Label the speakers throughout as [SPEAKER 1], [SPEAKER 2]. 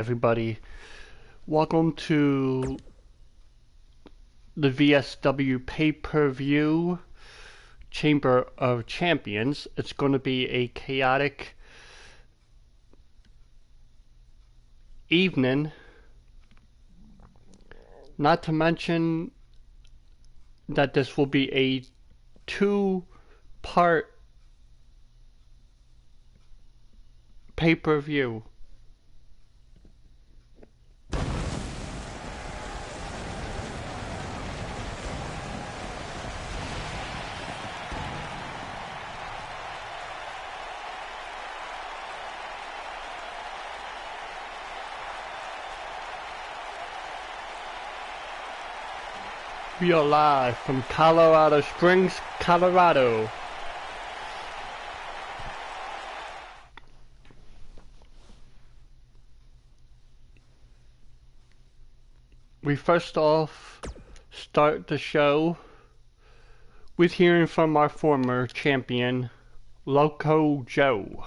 [SPEAKER 1] Everybody, welcome to the VSW pay-per-view Chamber of Champions. It's going to be a chaotic evening, not to mention that this will be a two-part pay-per-view. We are live from Colorado Springs, Colorado. We first off start the show with hearing from our former champion, Loco Joe.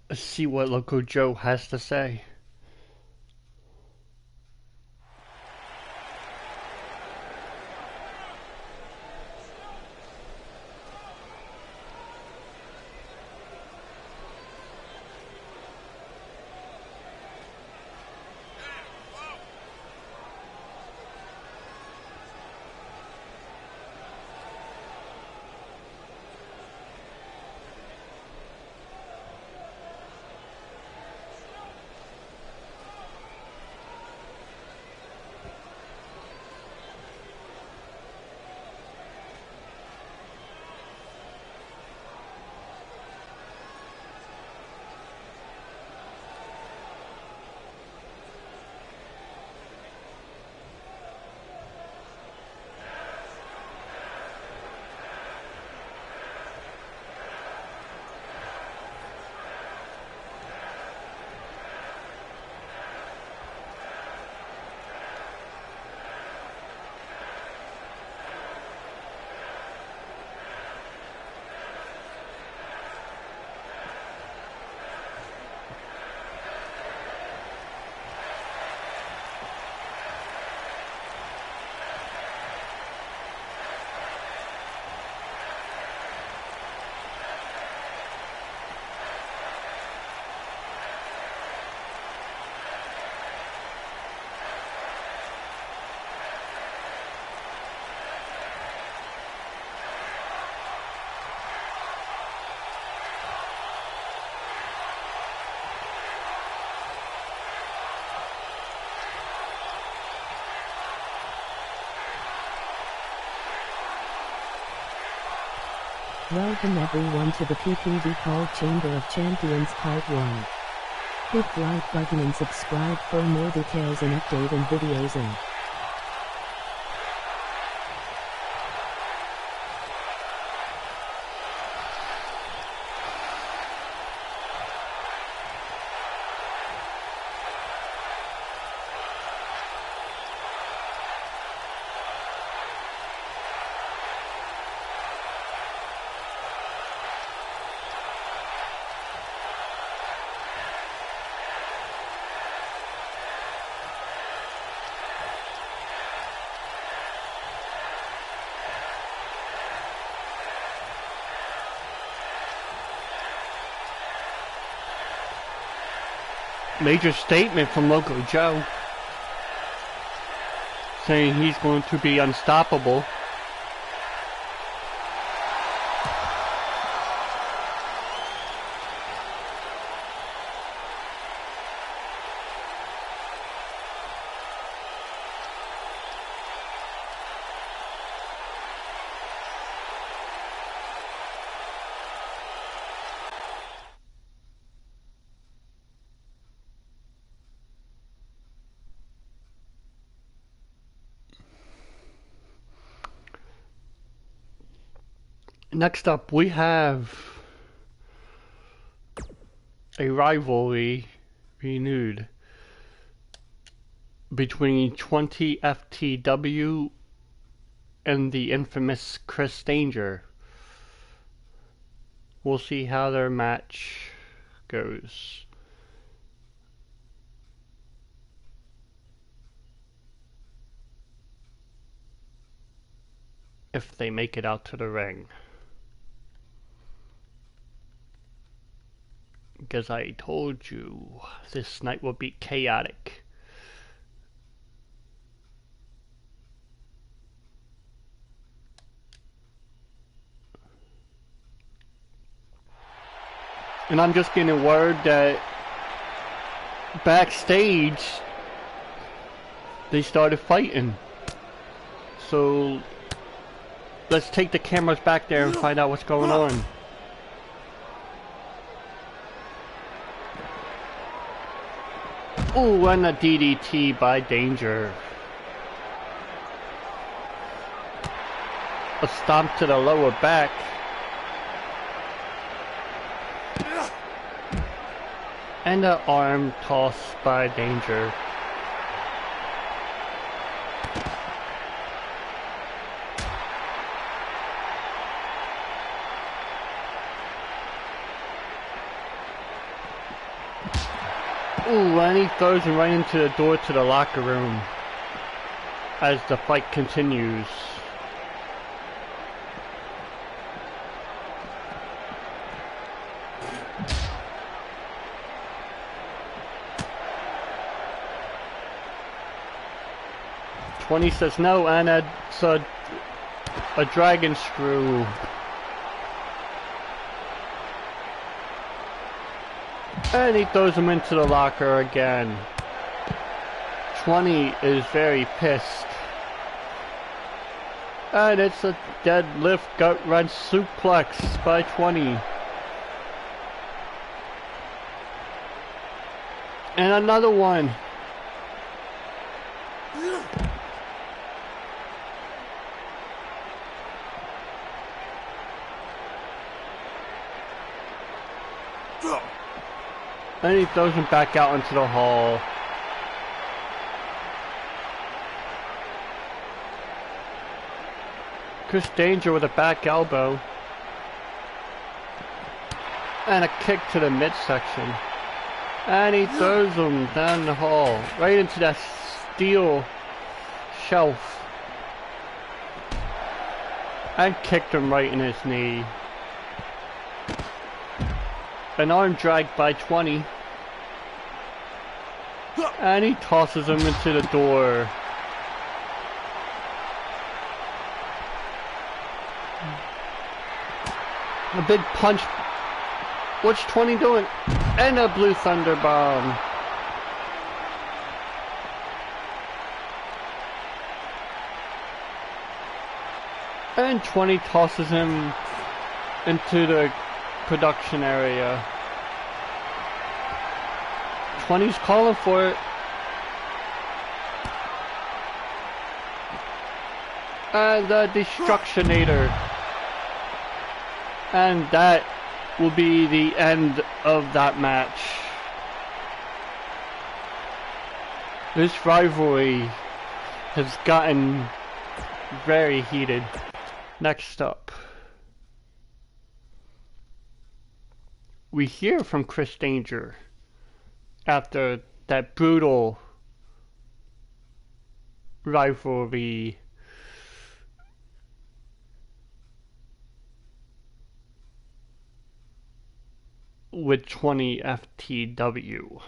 [SPEAKER 1] Let's see what Loco Joe has to say.
[SPEAKER 2] Welcome everyone to the PPV called Chamber of Champions Part 1. Hit the like button and subscribe for more details and updating videos and
[SPEAKER 1] Major statement from Loco Joe, saying he's going to be unstoppable. Next up, we have a rivalry renewed between 20 FTW and the infamous Chris Danger. We'll see how their match goes. If they make it out to the ring. Because I told you this night will be chaotic. And I'm just getting word that backstage they started fighting. So let's take the cameras back there and find out what's going on. Ooh, and a DDT by Danger. A stomp to the lower back. And an arm toss by Danger. Ooh, and he throws him right into the door to the locker room as the fight continues. Twenty says no, and it's a dragon screw. And he throws him into the locker again. 20 is very pissed. And it's a deadlift gut wrench suplex by 20. And another one. And he throws him back out into the hall. Chris Danger with a back elbow. And a kick to the midsection. And he throws him down the hall. Right into that steel shelf. And kicked him right in his knee. An arm drag by 20. And he tosses him into the door. A big punch. What's 20 doing? And a blue thunder bomb. And 20 tosses him into the production area. 20's calling for it. And the Destructionator. And that will be the end of that match. This rivalry has gotten very heated. Next up, we hear from Chris Danger after that brutal rivalry with 20 FTW.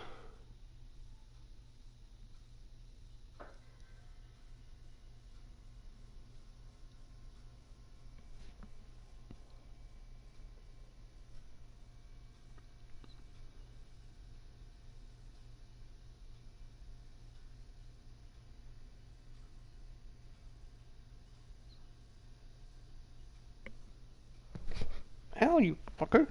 [SPEAKER 1] Hell, you fucker.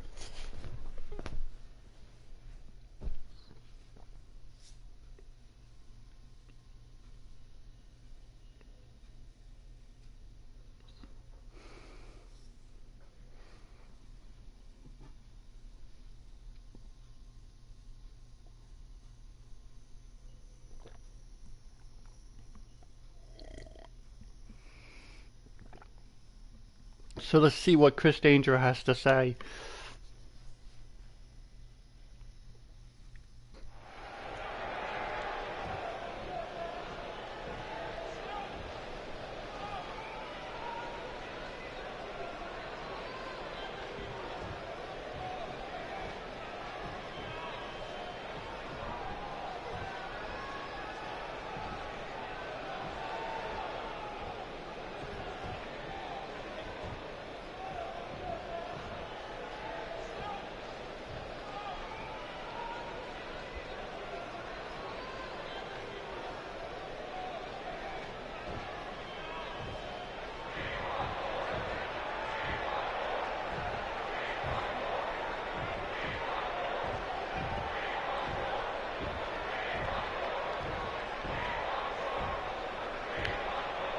[SPEAKER 1] So let's see what Chris Danger has to say.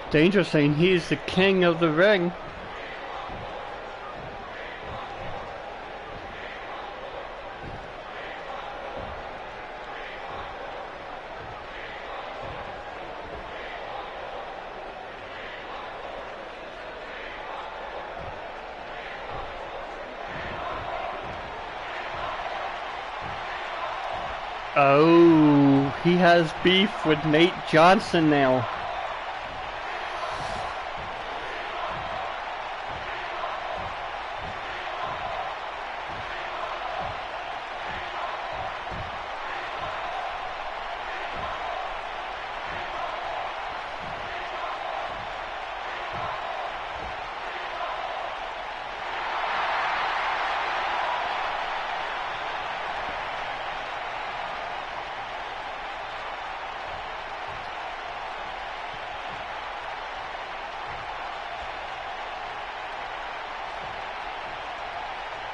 [SPEAKER 1] Danger saying he's the king of the ring. Oh, he has beef with Nate Johnson now.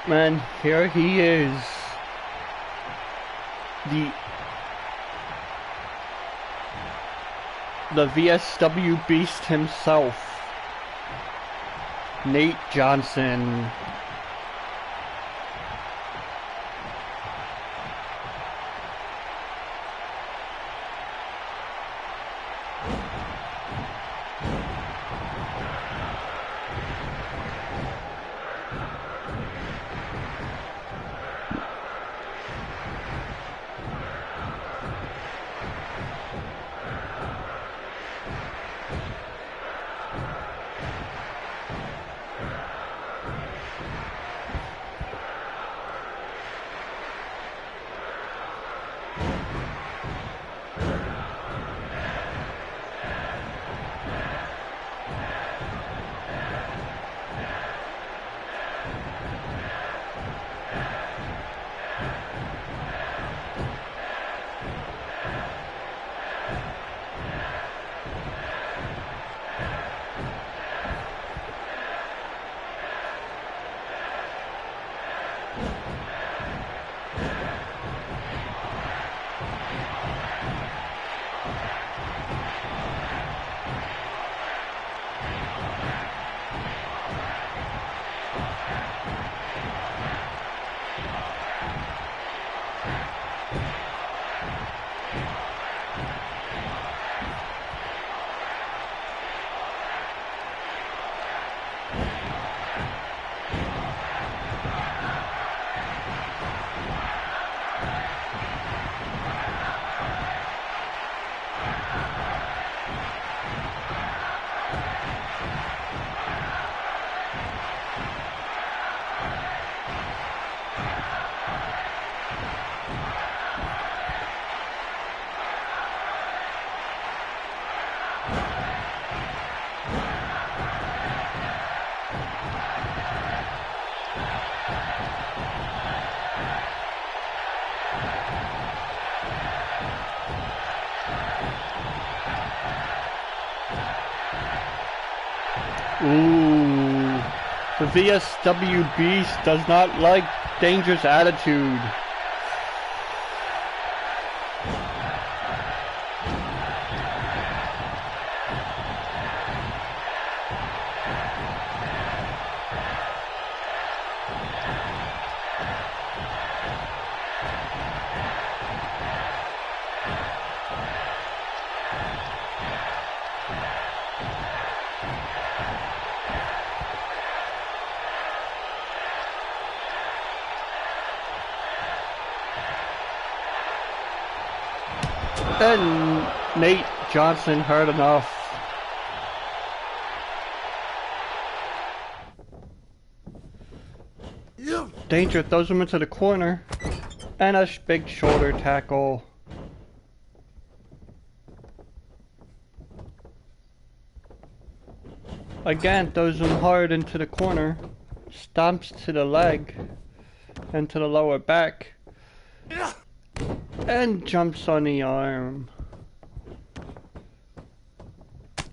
[SPEAKER 1] Man, here he is. The VSW Beast himself, Nate Johnson. Ooh, the VSW Beast does not like Danger's attitude. And Nate Johnson heard enough. Danger throws him into the corner. And a big shoulder tackle. Again, throws him hard into the corner. Stomps to the leg. And to the lower back. And jumps on the arm.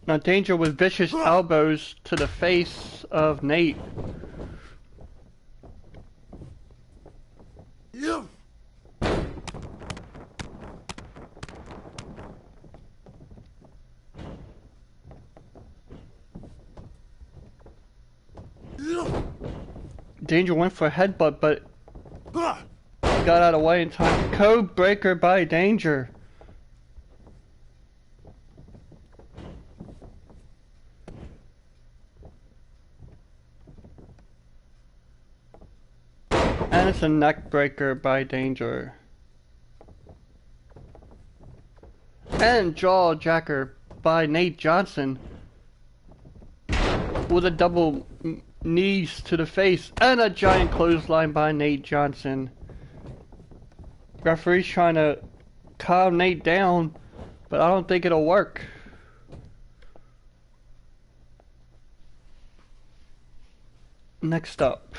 [SPEAKER 1] Now Danger with vicious elbows to the face of Nate. Danger went for a headbutt, but got out of the way in time. Code breaker by Danger. And it's a neck breaker by Danger. And jaw jacker by Nate Johnson. With a double knees to the face and a giant clothesline by Nate Johnson. Referee's trying to calm Nate down, but I don't think it'll work. Next up,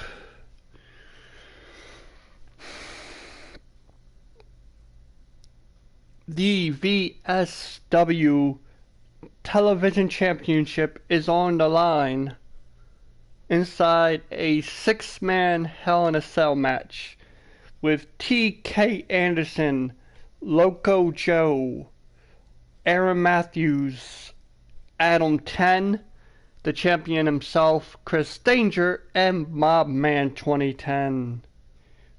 [SPEAKER 1] the VSW Television Championship is on the line inside a 6-man Hell in a Cell match with T.K. Anderson, Loco Joe, Aaron Matthews, Adam 10, the champion himself, Chris Danger, and Mobman 2010.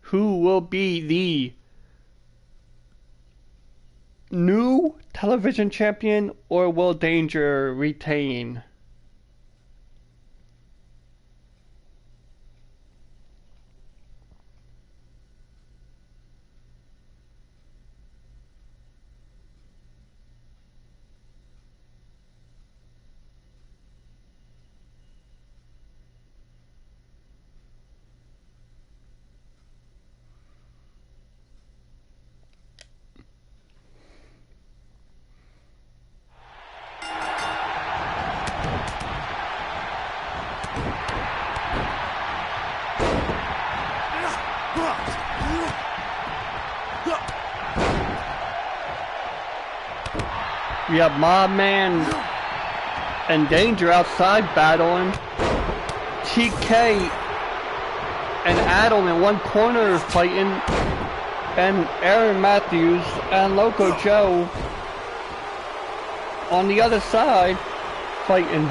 [SPEAKER 1] Who will be the new television champion, or will Danger retain? We have Mobman and Danger outside battling. TK and Adam in one corner fighting. And Aaron Matthews and Loco Joe on the other side fighting.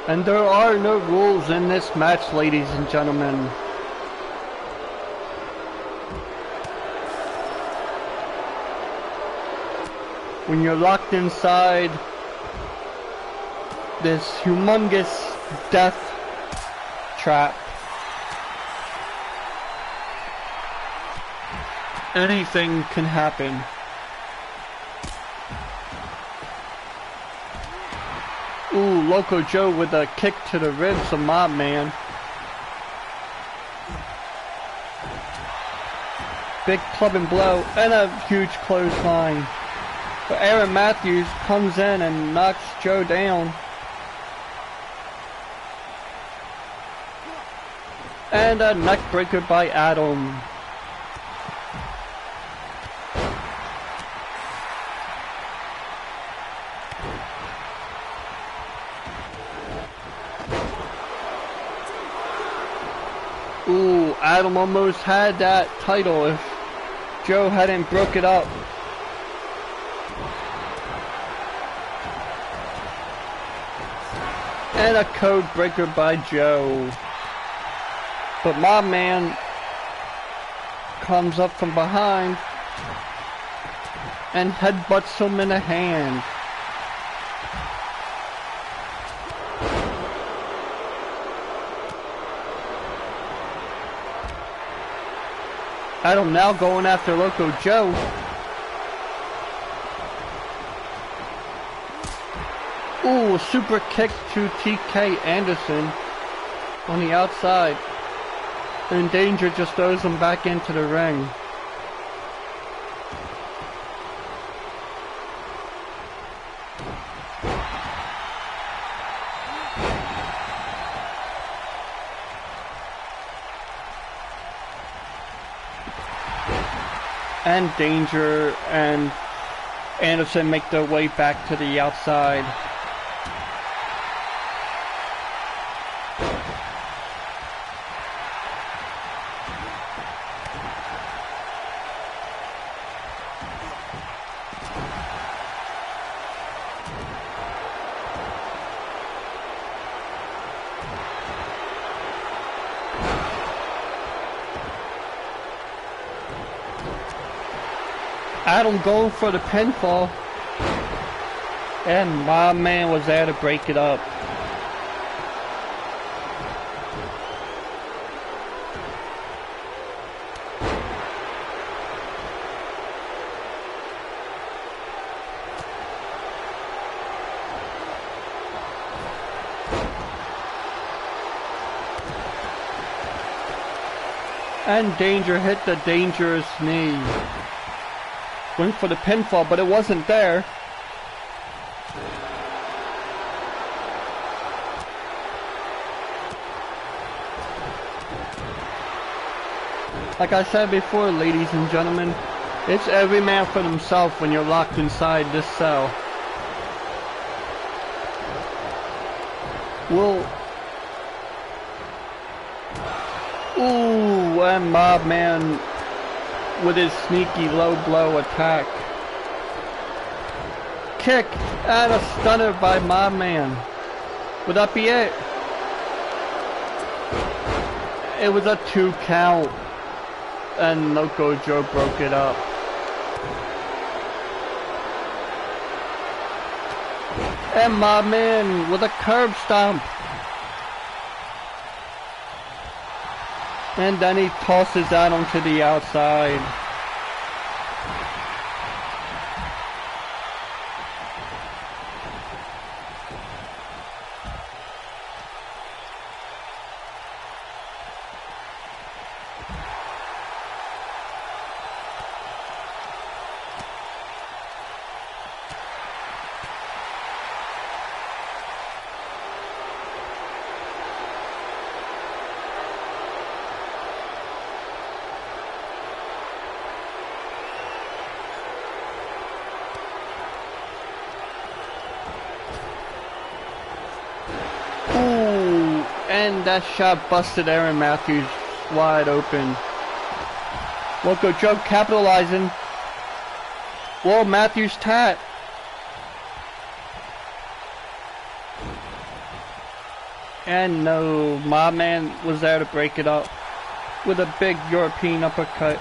[SPEAKER 1] And there are no rules in this match, ladies and gentlemen. When you're locked inside this humongous death trap, anything can happen. Ooh, Loco Joe with a kick to the ribs of Mobman. Big club and blow and a huge clothesline. But Aaron Matthews comes in and knocks Joe down. And a neck breaker by Adam. Ooh, Adam almost had that title if Joe hadn't broke it up. And a code breaker by Joe. But Mobman comes up from behind and headbutts him in the hand. Adam now going after Loco Joe. Ooh, super kick to TK Anderson on the outside. And Danger just throws him back into the ring. And Danger and Anderson make their way back to the outside. Adam going for the pinfall, and my man was there to break it up. And Danger hit the dangerous knee. Went for the pinfall, but it wasn't there. Like I said before, ladies and gentlemen, it's every man for himself when you're locked inside this cell. Ooh, and Mob Man with his sneaky low blow attack. Kick and a stunner by my man. Would that be it? It was a 2 count. And Loco Joe broke it up. And my man with a curb stomp. And then he tosses that onto the outside. And that shot busted Aaron Matthews wide open. Loco Joe capitalizing. Whoa, Matthews tat. And no, my man was there to break it up with a big European uppercut.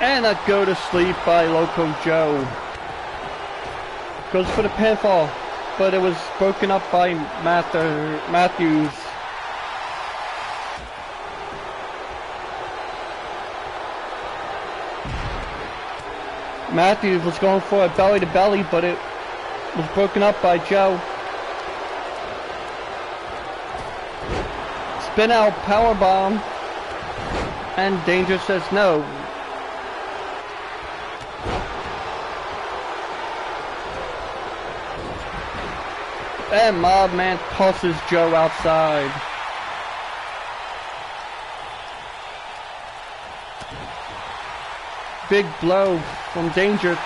[SPEAKER 1] And a go to sleep by Loco Joe. Goes for the pinfall, but it was broken up by Matthews. Matthews was going for a belly to belly, but it was broken up by Joe. Spin out powerbomb. And Danger says no. And Mob Man tosses Joe outside. Big blow from Danger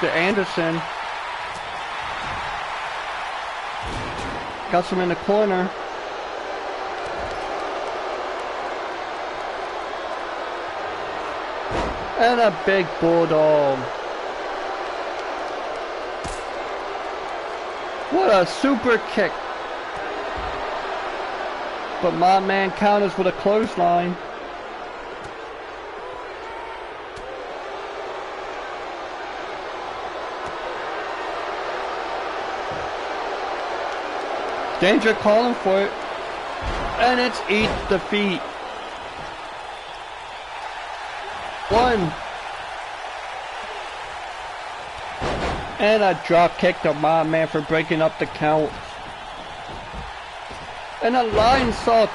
[SPEAKER 1] to Anderson. Got him in the corner. And a big bulldog. What a super kick. But my man counters with a clothesline. Danger calling for it. And it's eat the feet. 1. And a drop kick to my man for breaking up the count. And a line salt.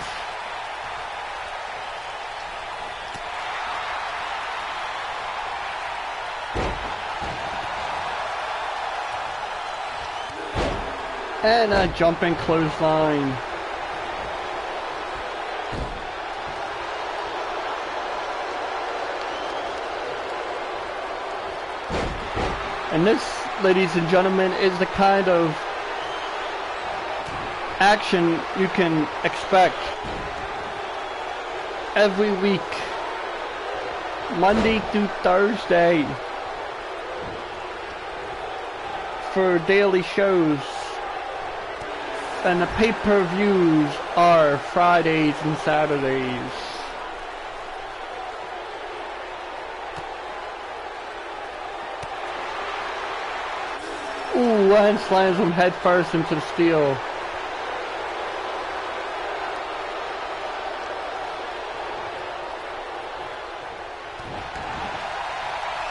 [SPEAKER 1] And a jumping clothesline. And this, ladies and gentlemen, is the kind of action you can expect every week, Monday through Thursday, for daily shows. And the pay-per-views are Fridays and Saturdays. Ooh, and slams him head first into the steel.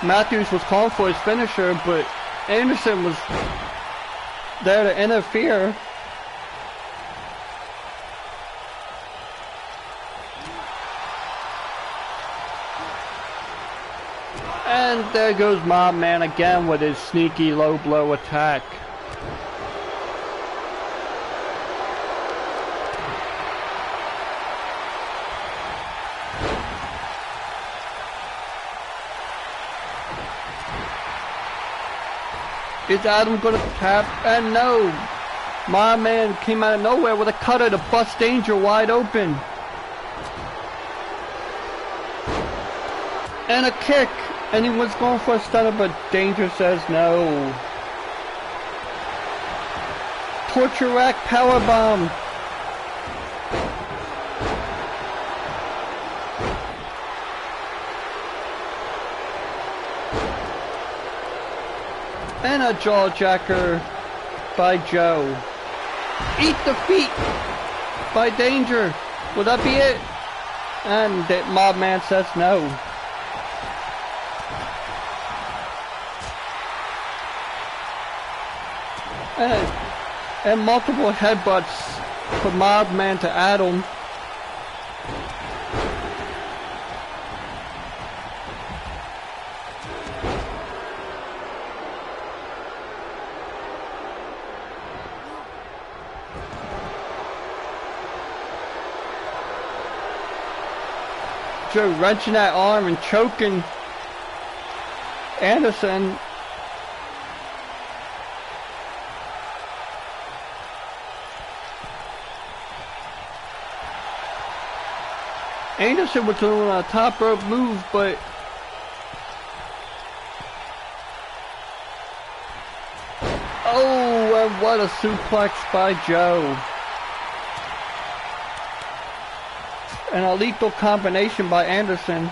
[SPEAKER 1] Matthews was calling for his finisher, but Anderson was there to interfere. And there goes my man again with his sneaky low blow attack. Is Adam gonna tap? And no! My man came out of nowhere with a cutter to bust Danger wide open. And a kick! And he was going for a stunner, but Danger says no. Torture rack powerbomb. And a jawjacker by Joe. Eat the feet by Danger. Will that be it? And that Mob Man says no. And multiple headbutts for Mob Man to Adam. Joe wrenching that arm and choking Anderson. Anderson was doing a top rope move, but oh, and what a suplex by Joe. And a lethal combination by Anderson.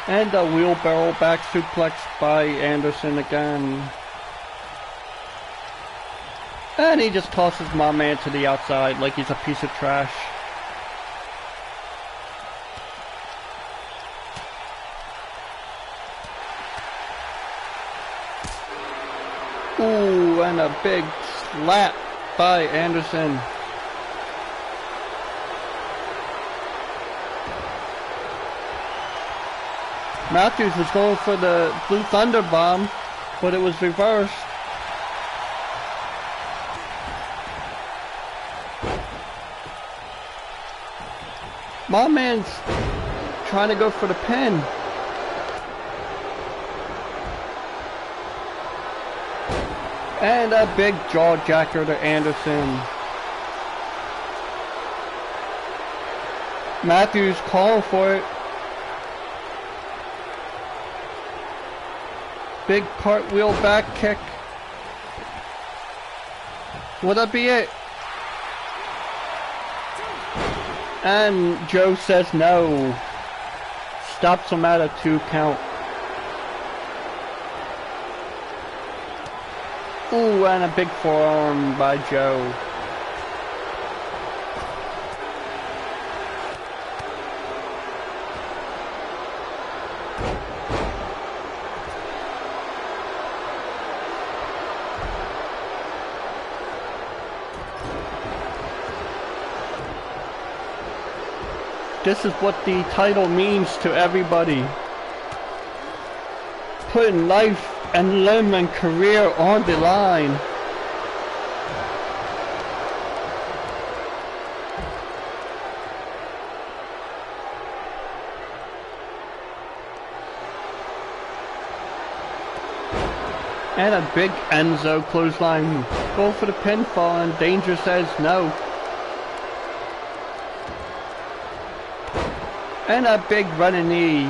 [SPEAKER 1] And a wheelbarrow back suplex by Anderson again. And he just tosses my man to the outside like he's a piece of trash. Ooh, and a big slap by Anderson. Matthews was going for the Blue Thunder Bomb, but it was reversed. My man's trying to go for the pin. And a big jawjacker to Anderson. Matthews calling for it. Big cartwheel back kick Will that be it? And Joe says no. Stops him at a 2 count. Ooh, and a big forearm by Joe. This is what the title means to everybody. Putting life and limb and career on the line. And a big Enzo clothesline. Go for the pinfall and Danger says no. And a big running knee.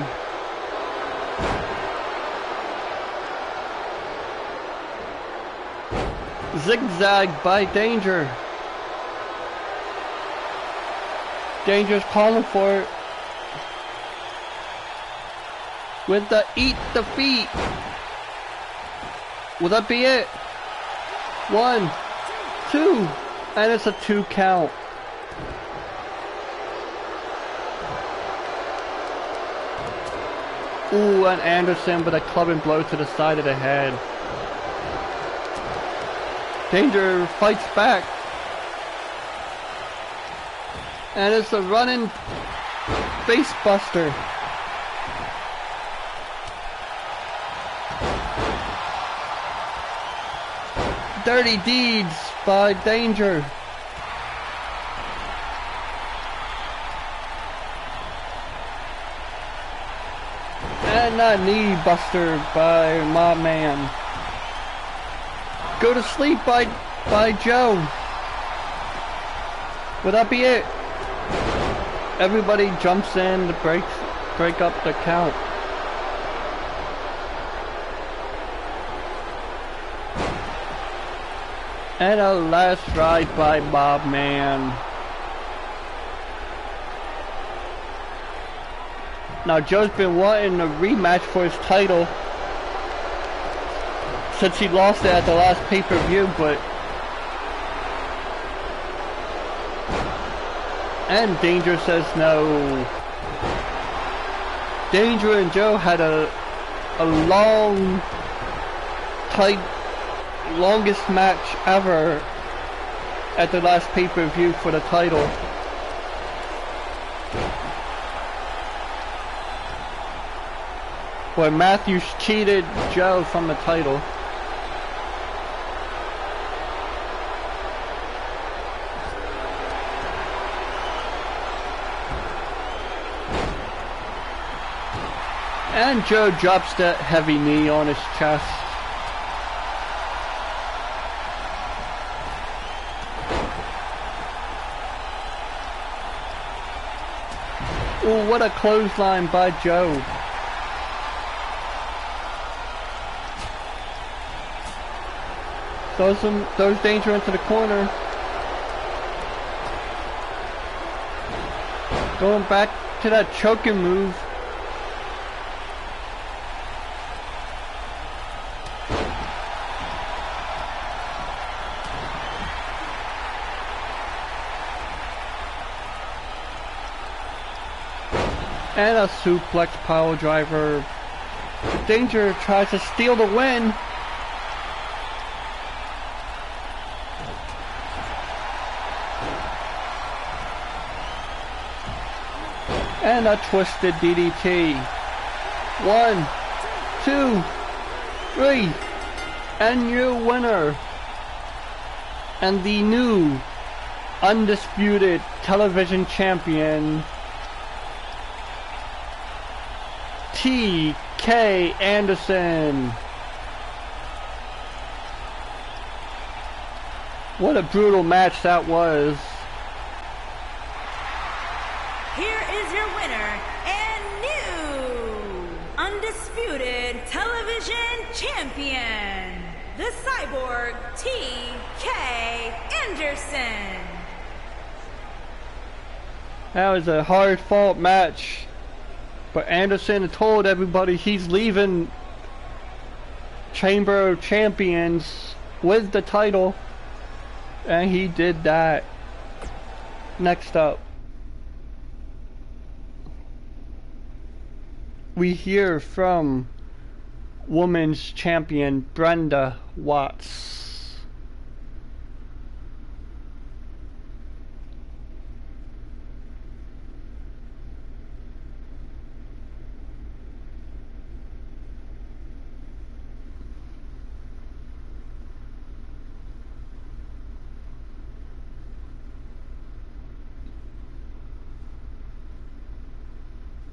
[SPEAKER 1] Zigzag by Danger. Danger's calling for it. With the eat the feet. Will that be it? 1, 2, and it's a 2 count. Ooh, and Anderson with a clubbing blow to the side of the head. Danger fights back. And it's a running face buster. Dirty deeds by Danger. And a knee buster by my man. Go to sleep by Joe. Will that be it? Everybody jumps in to break up the count. And a last ride by Bob Man. Now Joe's been wanting a rematch for his title since he lost it at the last pay-per-view, but and Danger says no. Danger and Joe had a long, tight, longest match ever at the last pay-per-view for the title. Where Matthews cheated Joe from the title. And Joe drops that heavy knee on his chest. Ooh, what a clothesline by Joe. Throws Danger into the corner. Going back to that choking move. And a suplex pile driver. Danger tries to steal the win. And a twisted DDT. 1, 2, 3. And your winner. And the new undisputed television champion, T.K. Anderson. What a brutal match that was.
[SPEAKER 3] Here is your winner and new undisputed television champion, the Cyborg T.K. Anderson.
[SPEAKER 1] That was a hard-fought match, but Anderson told everybody he's leaving Chamber of Champions with the title, and he did that. Next up, we hear from Women's Champion Brenda Watts.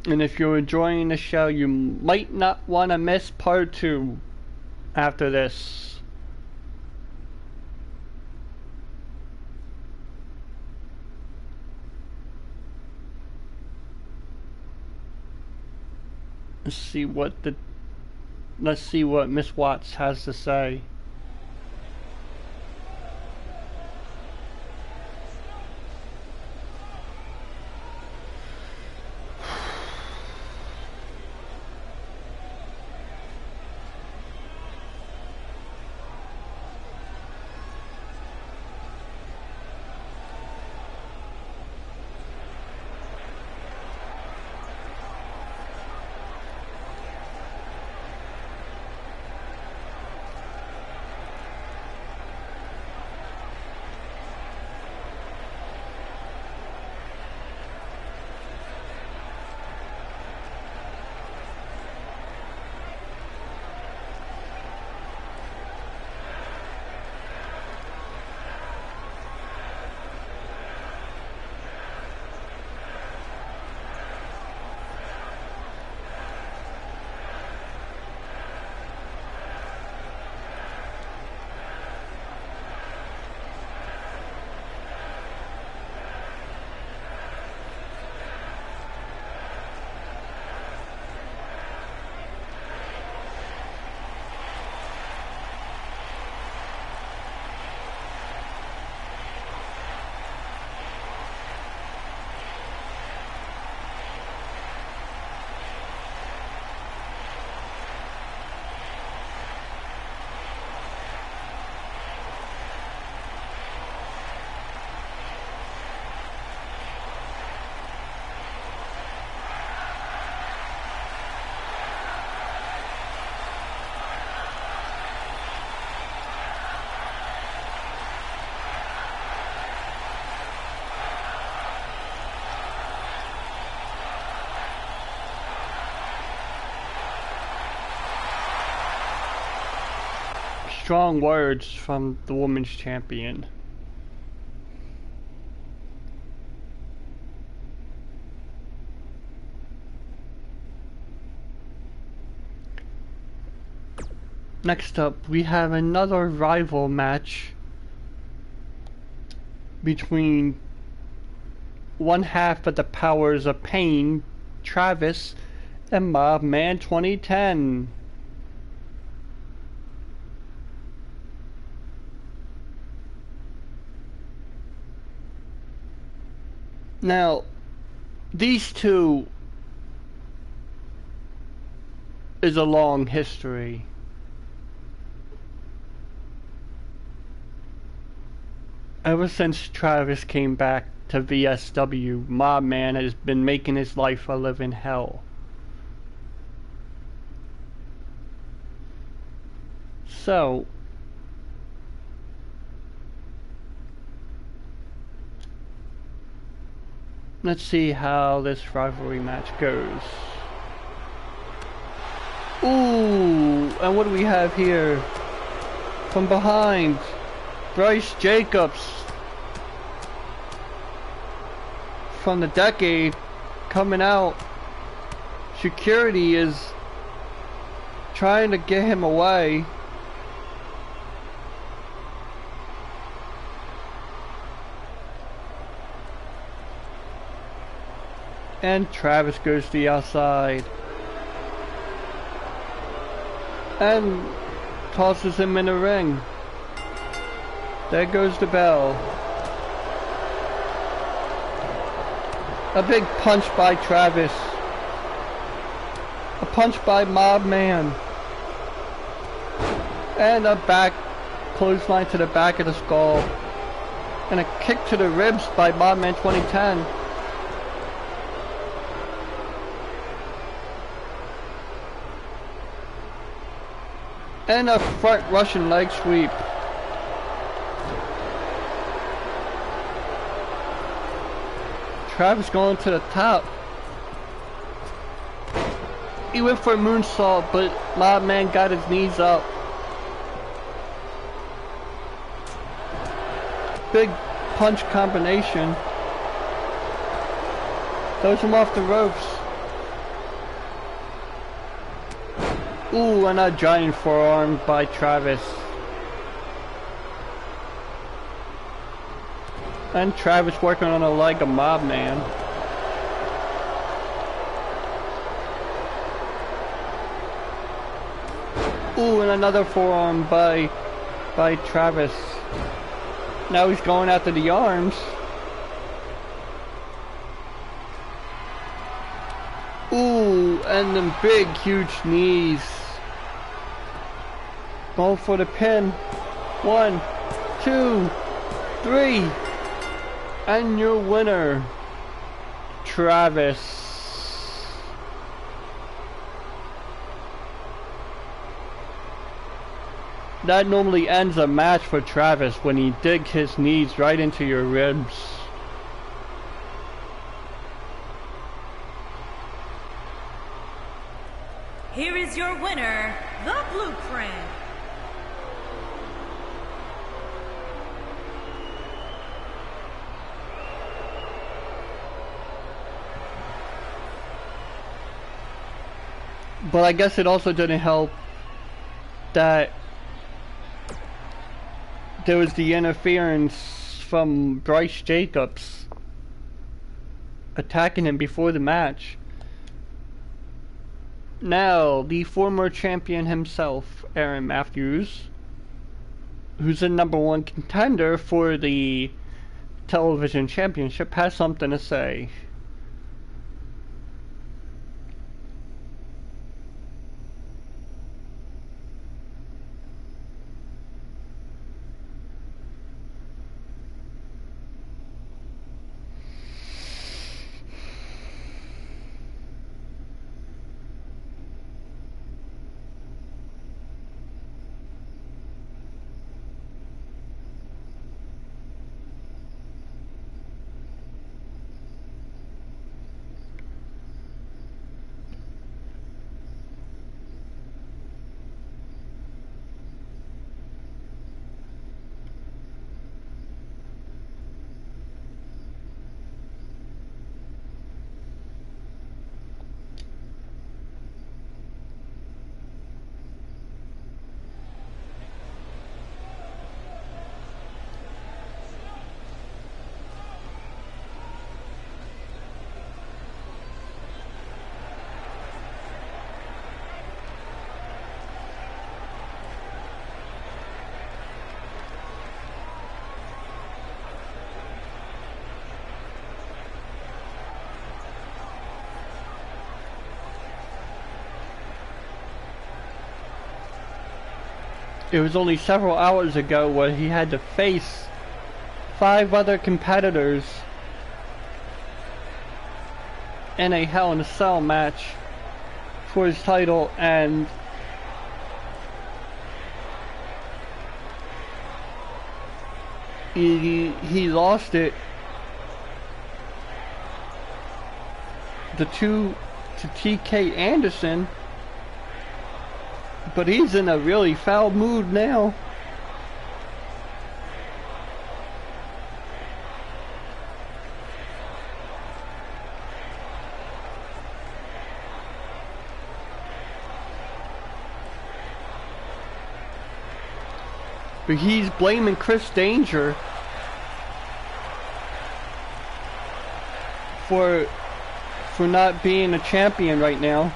[SPEAKER 1] And if you're enjoying the show, you might not want to miss part 2 after this. Let's see what Miss Watts has to say. Strong words from the Women's Champion. Next up, we have another rival match between one half of the Powers of Pain, Travis, and Mobman 2010. Now, these two is a long history. Ever since Travis came back to VSW, Mobman has been making his life a living hell. So, let's see how this rivalry match goes. Ooh, and what do we have here? From behind, Bryce Jacobs from the Decade coming out. Security is trying to get him away. And Travis goes to the outside. And tosses him in the ring. There goes the bell. A big punch by Travis. A punch by Mob Man. And a back clothesline to the back of the skull. And a kick to the ribs by Mob Man 2010. And a front Russian leg sweep. Travis going to the top. He went for a moonsault, but Mob Man got his knees up. Big punch combination. Throws him off the ropes. Ooh, and a giant forearm by Travis. And Travis working on a leg of Mob Man. Ooh, and another forearm by Travis. Now he's going after the arms. Ooh, and them big, huge knees. Going for the pin. 1, 2, 3. And your winner, Travis. That normally ends a match for Travis when he digs his knees right into your ribs.
[SPEAKER 3] Here is your winner, The Blueprint.
[SPEAKER 1] But I guess it also didn't help that there was the interference from Bryce Jacobs attacking him before the match. Now, the former champion himself, Aaron Matthews, who's the #1 contender for the television championship, has something to say. It was only several hours ago where he had to face 5 other competitors in a Hell in a Cell match for his title, and he lost it to TK Anderson. But he's in a really foul mood now. But he's blaming Chris Danger for not being a champion right now.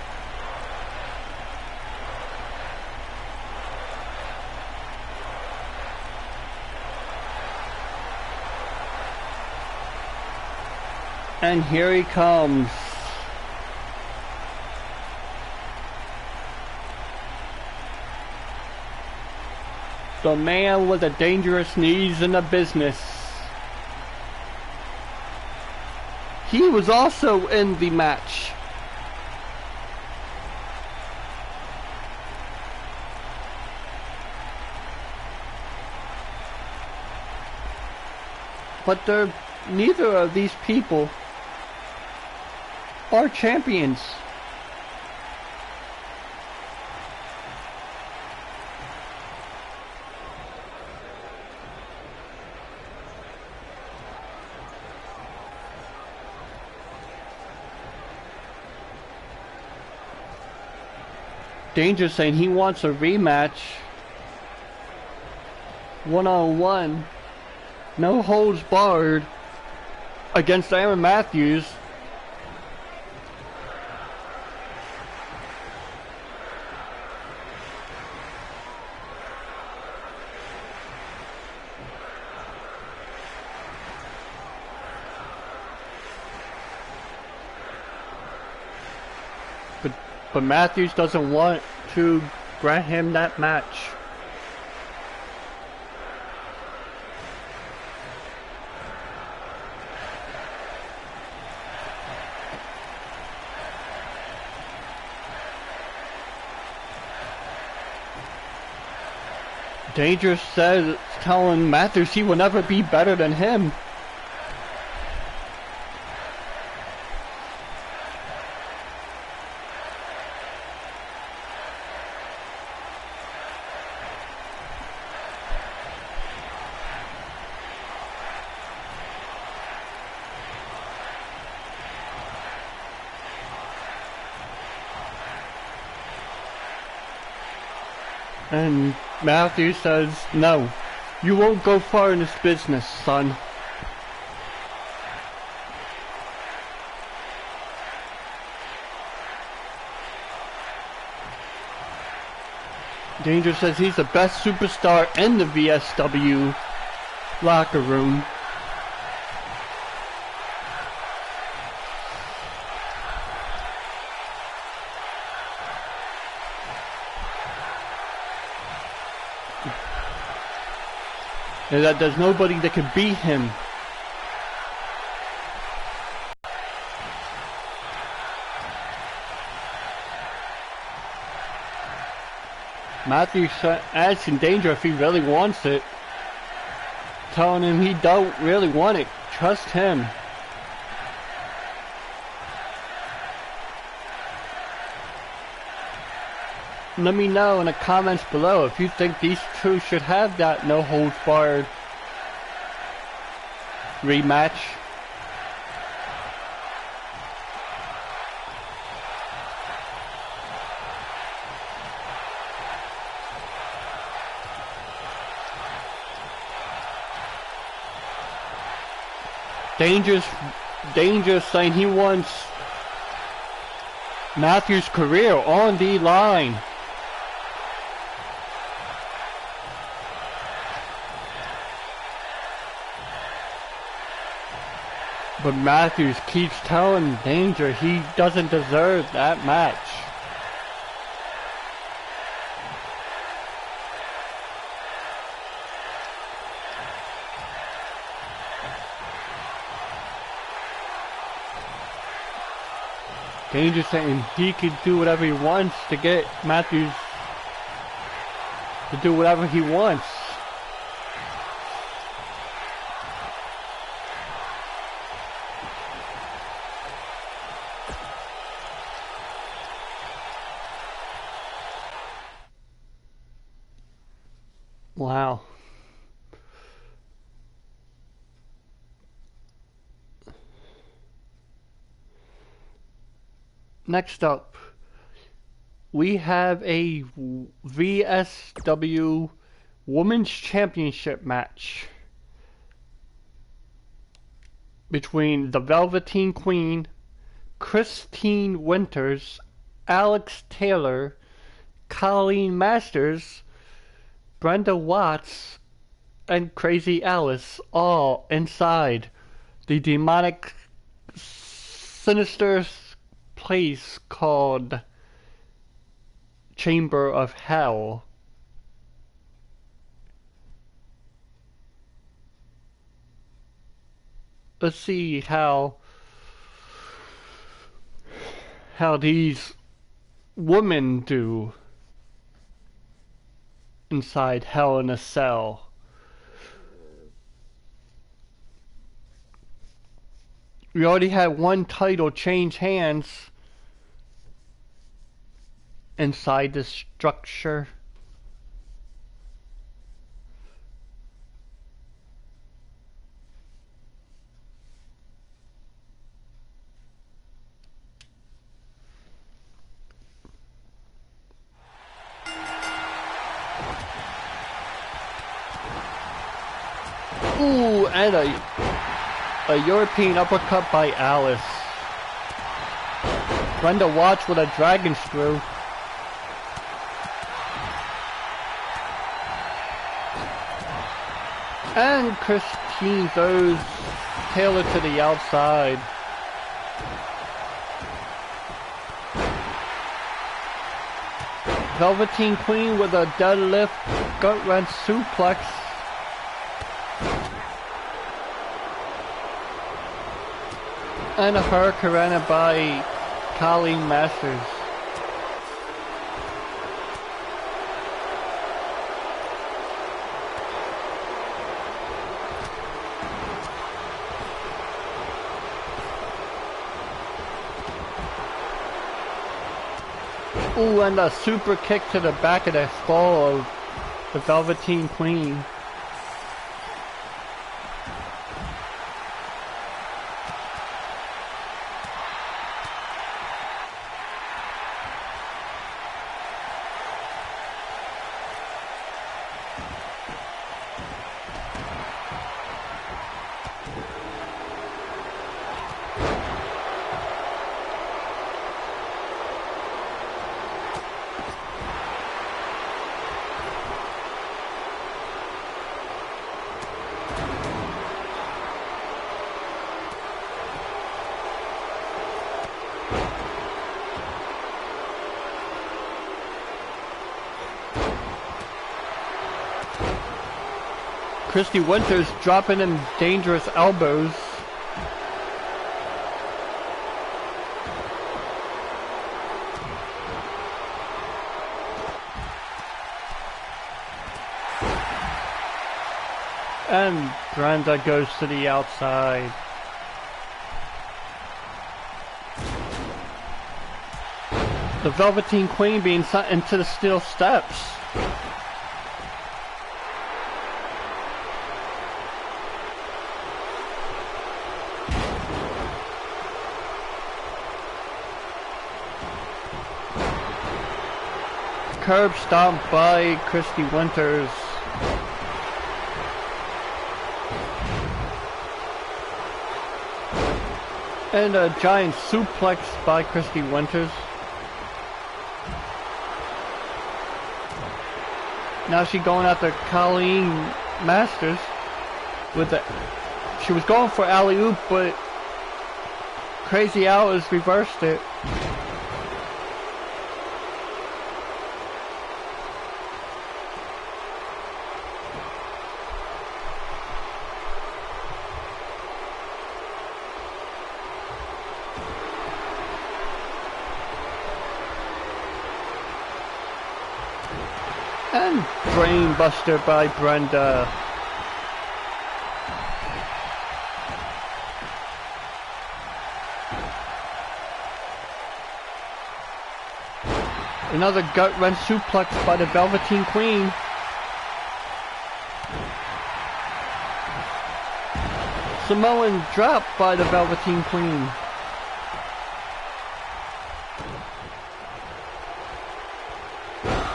[SPEAKER 1] And here he comes. The man with the dangerous knees in the business. He was also in the match. But neither of these people are champions. Danger saying he wants a rematch. One-on-one. No holds barred. Against Aaron Matthews. But Matthews doesn't want to grant him that match. Danger says, telling Matthews he will never be better than him. And Matthews says, no, you won't go far in this business, son. Danger says he's the best superstar in the VSW locker room. And that there's nobody that can beat him. Matthews asking Danger if he really wants it. Telling him he don't really want it. Trust him. Let me know in the comments below if you think these two should have that no holds barred rematch. Dangerous saying he wants Matthews' career on the line. But Matthews keeps telling Danger he doesn't deserve that match. Danger saying he can do whatever he wants to get Matthews to do whatever he wants. Wow. Next up, we have a VSW Women's Championship match between the Velveteen Queen, Christine Winters, Alex Taylor, Colleen Masters, Brenda Watts, and Crazy Alice, all inside the demonic sinister place called Chamber of Hell. Let's see how these women do inside Hell in a Cell. We already had one title change hands inside this structure. Ooh, and a European uppercut by Alice. Brenda Watts with a dragon screw. And Christine throws Taylor to the outside. Velveteen Queen with a deadlift gut-wrench suplex. And a hurricanrana by Colleen Masters. Ooh, and a super kick to the back of the skull of the Velveteen Queen. Christy Winters dropping in dangerous elbows. And Brenda goes to the outside. The Velveteen Queen being sent into the steel steps. Curb stomp by Christy Winters. And a giant suplex by Christy Winters. Now she's going after Colleen Masters with the. She was going for alley-oop, but Crazy Al has reversed it. And brainbuster by Brenda. Another gut-wrench suplex by the Velveteen Queen. Samoan drop by the Velveteen Queen.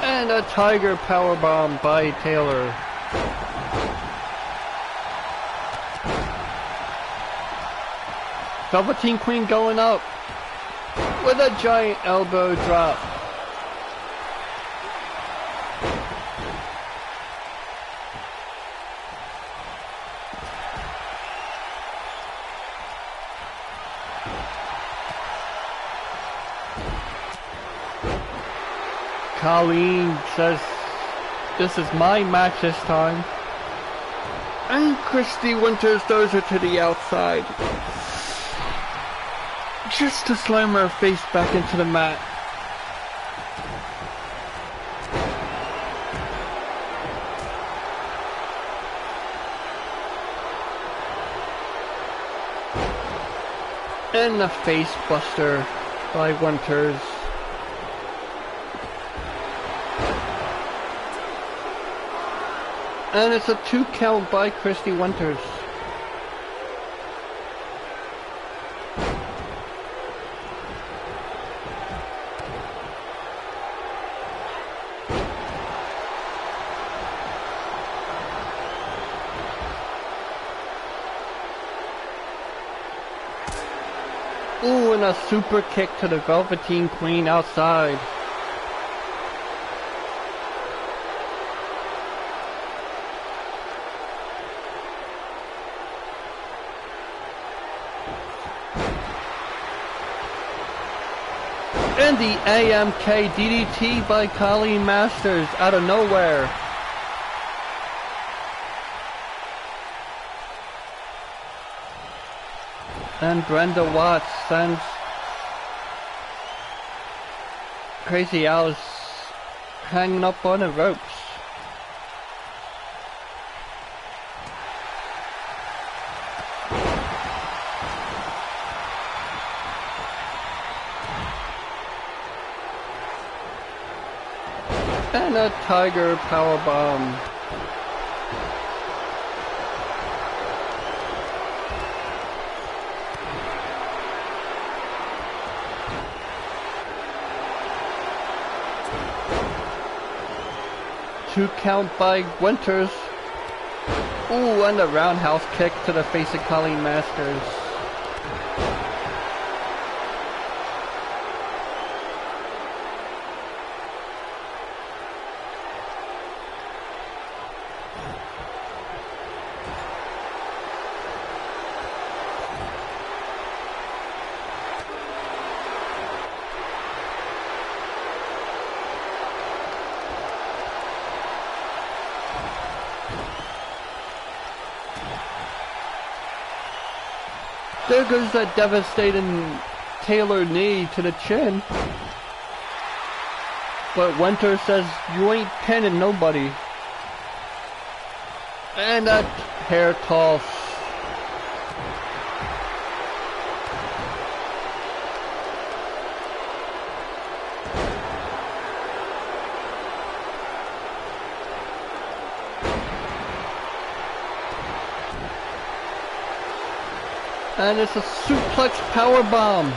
[SPEAKER 1] And a Tiger Powerbomb by Taylor. Velveteen Queen going up with a giant elbow drop. Colleen says, "This is my match this time." And Christy Winters throws her to the outside, just to slam her face back into the mat. And a face buster by Winters. And it's a 2 count by Christy Winters. Ooh, and a super kick to the Velveteen Queen outside. And the AMK DDT by Colleen Masters out of nowhere. And Brenda Watts sends Crazy Alice hanging up on the ropes. And a Tiger Powerbomb. Two count by Winters. Ooh, and a roundhouse kick to the face of Colleen Masters. There goes that devastating Taylor knee to the chin. But Winter says, "You ain't pinning nobody." And that hair toss. And it's a suplex powerbomb.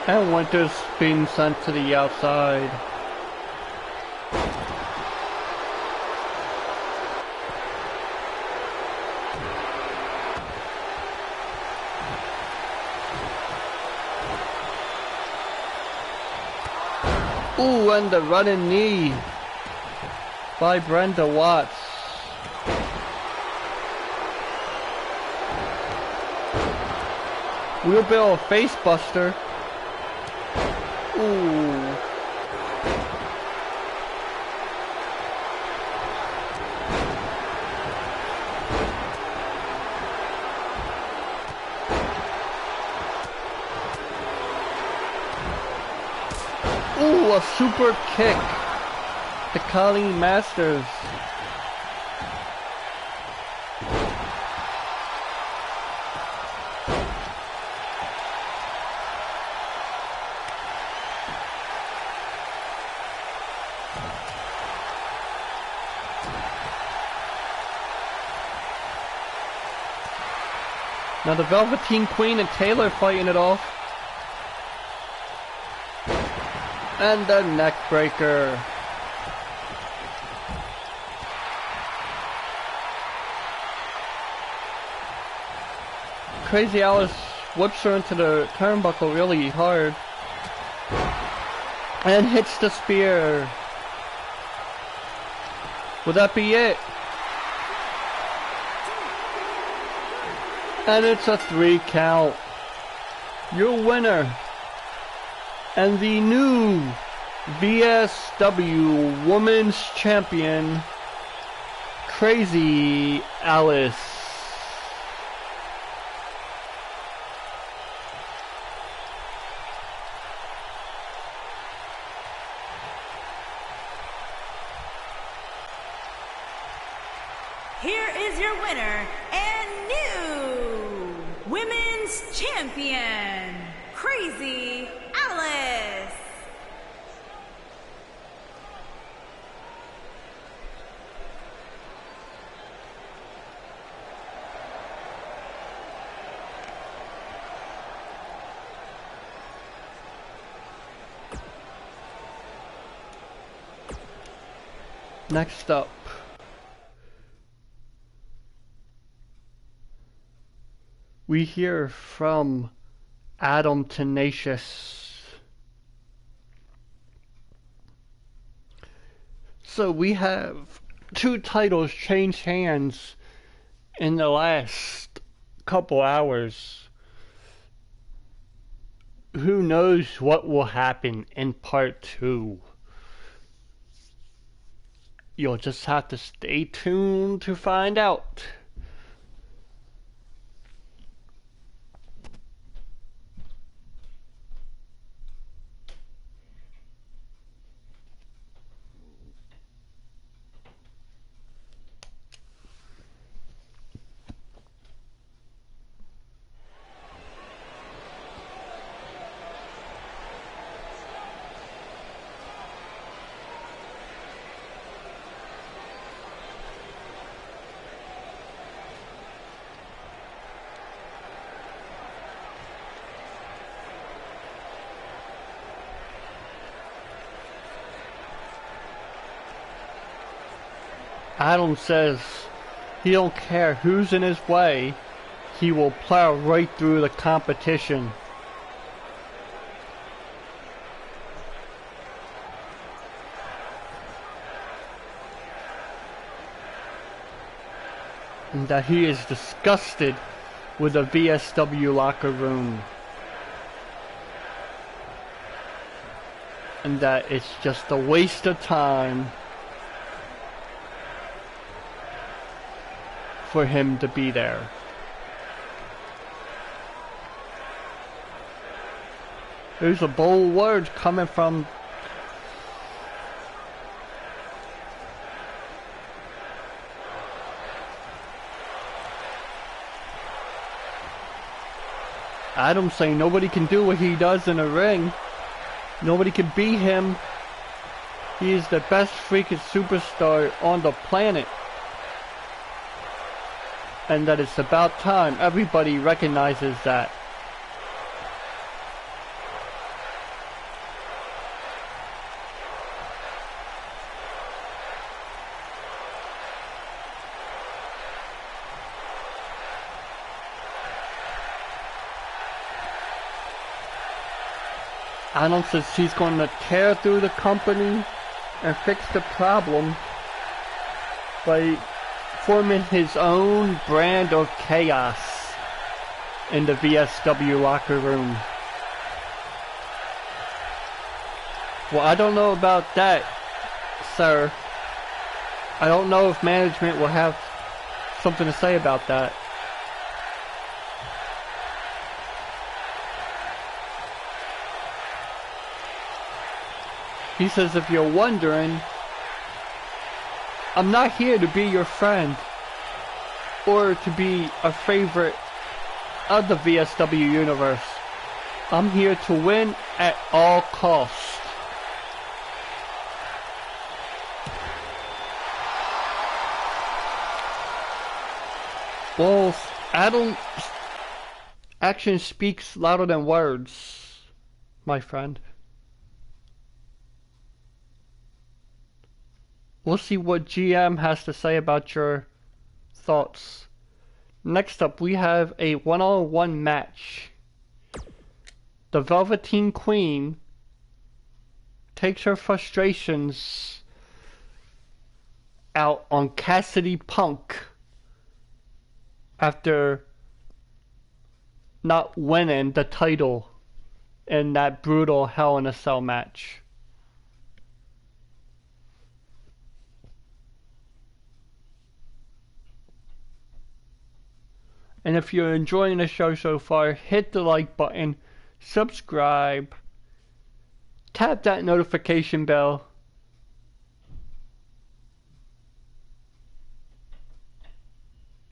[SPEAKER 1] And Winter's being sent to the outside. Ooh, and the running knee by Brenda Watts. Wheelbarrow face buster. Ooh. Ooh, a super kick to Colleen Masters. Now the Velveteen Queen and Taylor fighting it off. And the neck breaker. Crazy Alice whips her into the turnbuckle really hard. And hits the spear. Will that be it? And it's a 3 count. Your winner and the new VSW Women's Champion, Crazy Alice.
[SPEAKER 3] Here is your winner and new Women's Champion, Crazy Alice.
[SPEAKER 1] Next up, we hear from Adam Tenacious. So we have 2 titles change hands in the last couple hours. Who knows what will happen in part 2? You'll just have to stay tuned to find out. Adam says he don't care who's in his way, he will plow right through the competition. And that he is disgusted with the VSW locker room. And that it's just a waste of time for him to be there. There's a bold word coming from Adam, saying nobody can do what he does in a ring. Nobody can beat him. He is the best freaking superstar on the planet. And that it's about time everybody recognizes that. Adam says he's going to tear through the company and fix the problem by forming his own brand of chaos in the VSW locker room. Well, I don't know about that, sir. I don't know if management will have something to say about that. He says, if you're wondering, I'm not here to be your friend or to be a favorite of the VSW universe. I'm here to win at all costs. Well, Adam's action speaks louder than words, my friend. We'll see what GM has to say about your thoughts. Next up, we have a one-on-one match. The Velveteen Queen takes her frustrations out on Cassidy Punk after not winning the title in that brutal Hell in a Cell match. And if you're enjoying the show so far, hit the like button, subscribe, tap that notification bell,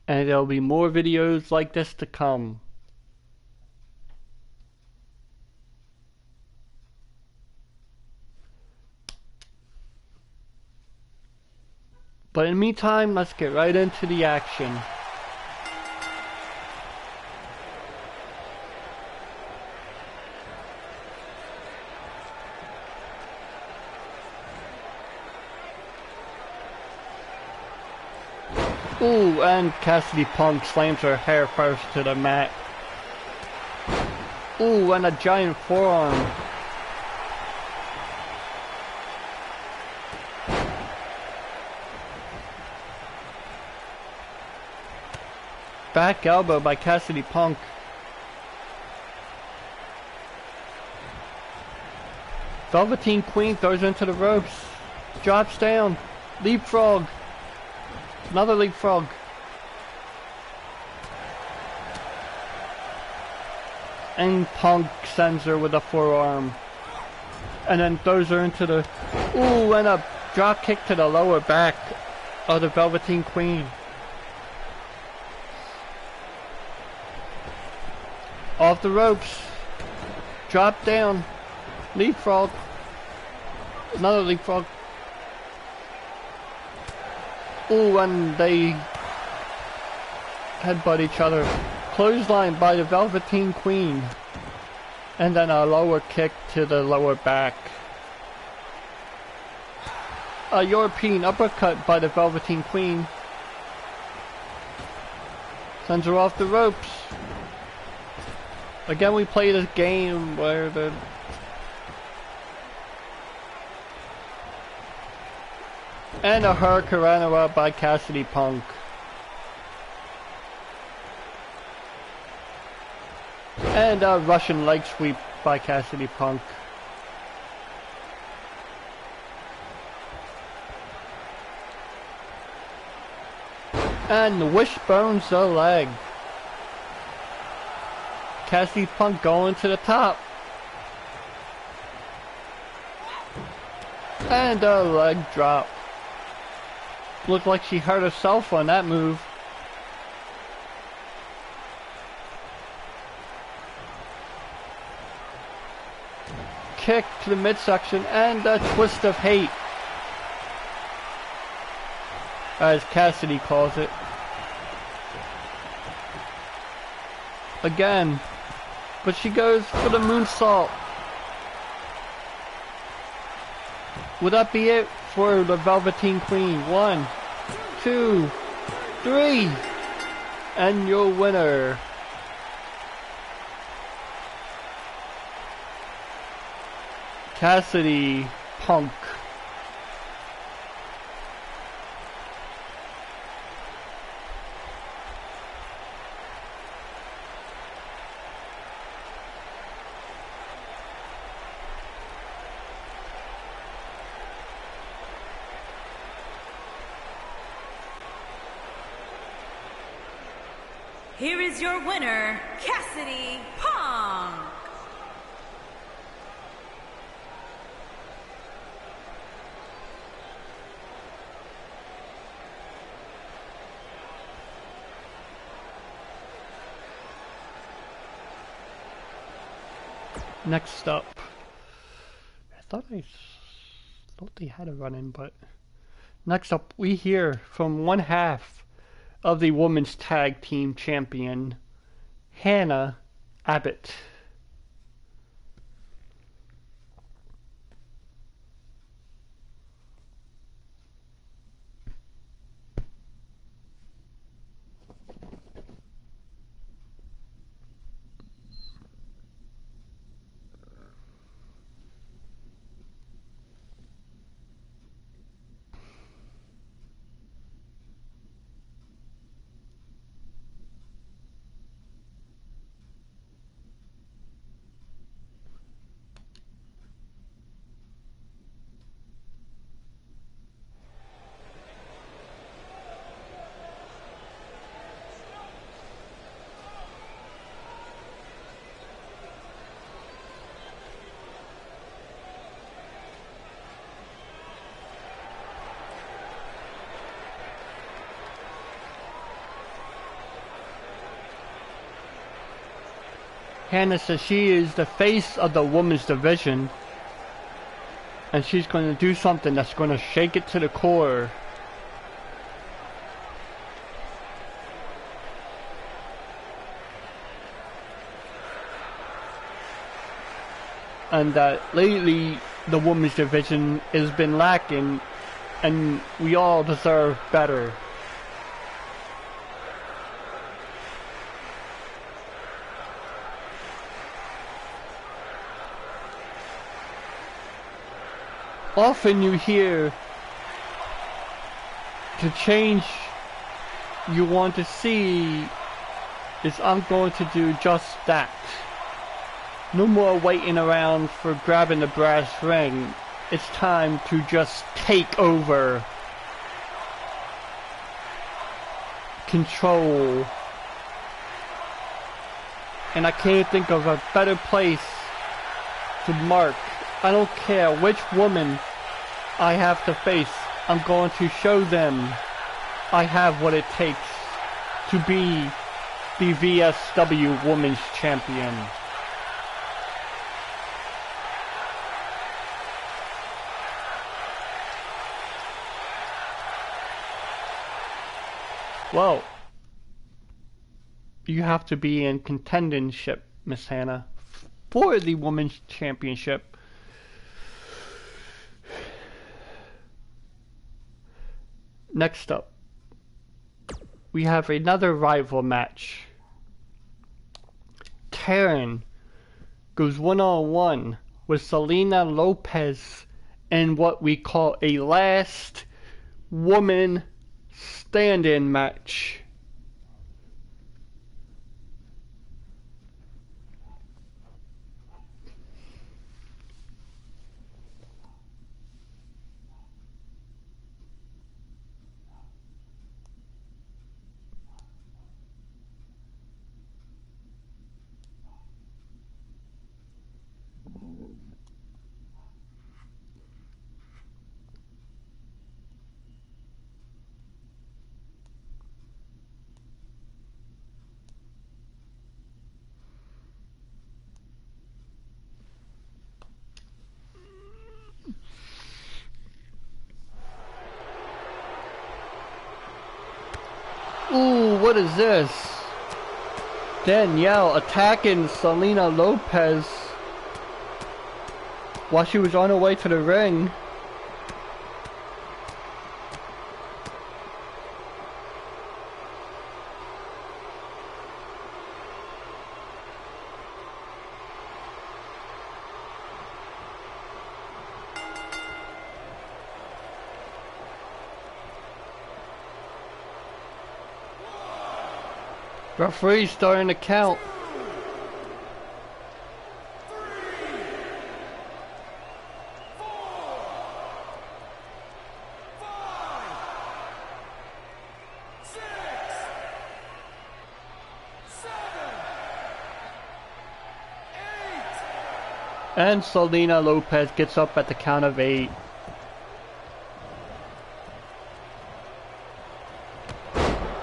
[SPEAKER 1] and there'll be more videos like this to come. But in the meantime, let's get right into the action. Ooh, and Cassidy Punk slams her hair first to the mat. Ooh, and a giant forearm. Back elbow by Cassidy Punk. Velveteen Queen throws her into the ropes. Drops down. Leapfrog. Another leapfrog. And Punk sends her with a forearm. And then throws her into the... Ooh, and a drop kick to the lower back of the Velveteen Queen. Off the ropes. Drop down. Leapfrog. Another leapfrog. Ooh, and they headbutt each other. Clothesline by the Velveteen Queen. And then a lower kick to the lower back. A European uppercut by the Velveteen Queen. Sends her off the ropes. Again, we play this game where the... And a Hurricanrana by Cassidy Punk. And a Russian leg sweep by Cassidy Punk. And wishbones the leg. Cassidy Punk going to the top. And a leg drop. Looked like she hurt herself on that move. Kick to the midsection and a twist of hate, as Cassidy calls it. Again, but she goes for the moonsault. Would that be it for the Velveteen Queen? 1, 2, 3, and your winner, Cassidy Punk.
[SPEAKER 3] Here is your winner, Cassidy Punk.
[SPEAKER 1] Next up, I thought they had a run-in, but next up we hear from one half of the Women's Tag Team Champion, Hannah Abbott. Hannah says she is the face of the women's division. And she's going to do something that's going to shake it to the core. And that lately the women's division has been lacking, and we all deserve better. Often you hear to change you want to see is I'm going to do just that. No more waiting around for grabbing the brass ring. It's time to just take over. Control. And I can't think of a better place to mark. I don't care which woman I have to face. I'm going to show them I have what it takes to be the VSW Women's Champion. Well, you have to be in contendership, Miss Hannah, for the Women's Championship. Next up, we have another rival match. Taryn goes one-on-one with Selena Lopez in what we call a last woman stand-in match. Ooh, what is this? Danielle attacking Selena Lopez while she was on her way to the ring. Referee starting to count. And Selena Lopez gets up at the count of 8.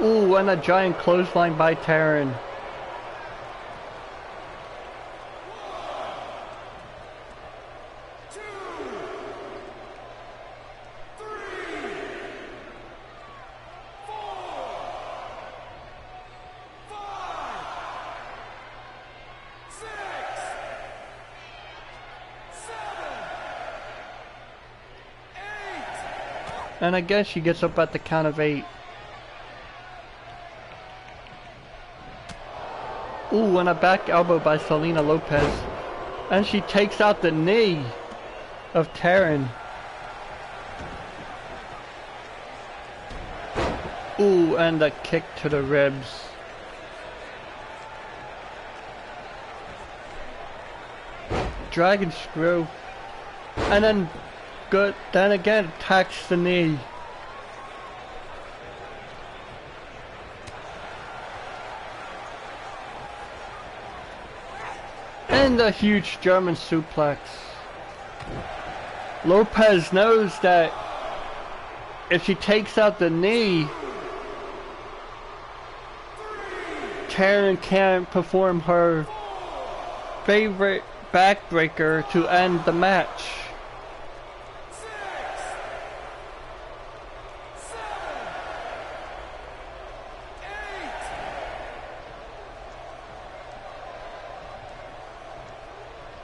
[SPEAKER 1] Ooh, and a giant clothesline by Taryn. And again, she gets up at the count of 8. Ooh, and a back elbow by Selena Lopez. And she takes out the knee of Taryn. Ooh, and a kick to the ribs. Dragon screw. And then then again attacks the knee. And a huge German suplex. Lopez knows that if she takes out the knee, Taryn can't perform her favorite backbreaker to end the match.
[SPEAKER 4] 6, 7,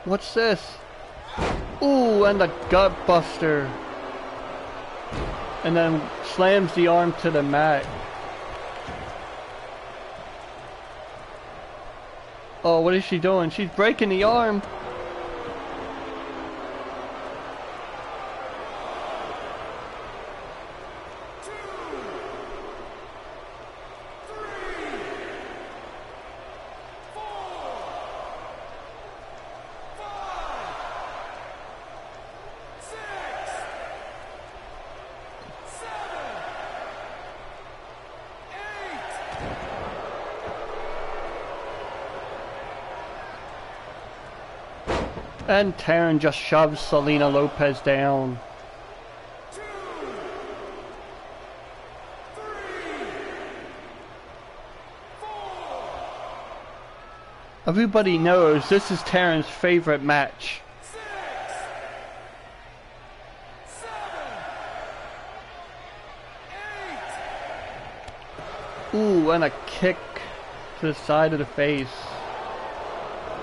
[SPEAKER 4] 8.
[SPEAKER 1] What's this? Ooh, and the gut buster. And then slams the arm to the mat. Oh, what is she doing? She's breaking the arm. And Taryn just shoves Selena Lopez down.
[SPEAKER 4] 2, 3, 4.
[SPEAKER 1] Everybody knows this is Taryn's favorite match.
[SPEAKER 4] 6, 7, 8.
[SPEAKER 1] Ooh, and a kick to the side of the face.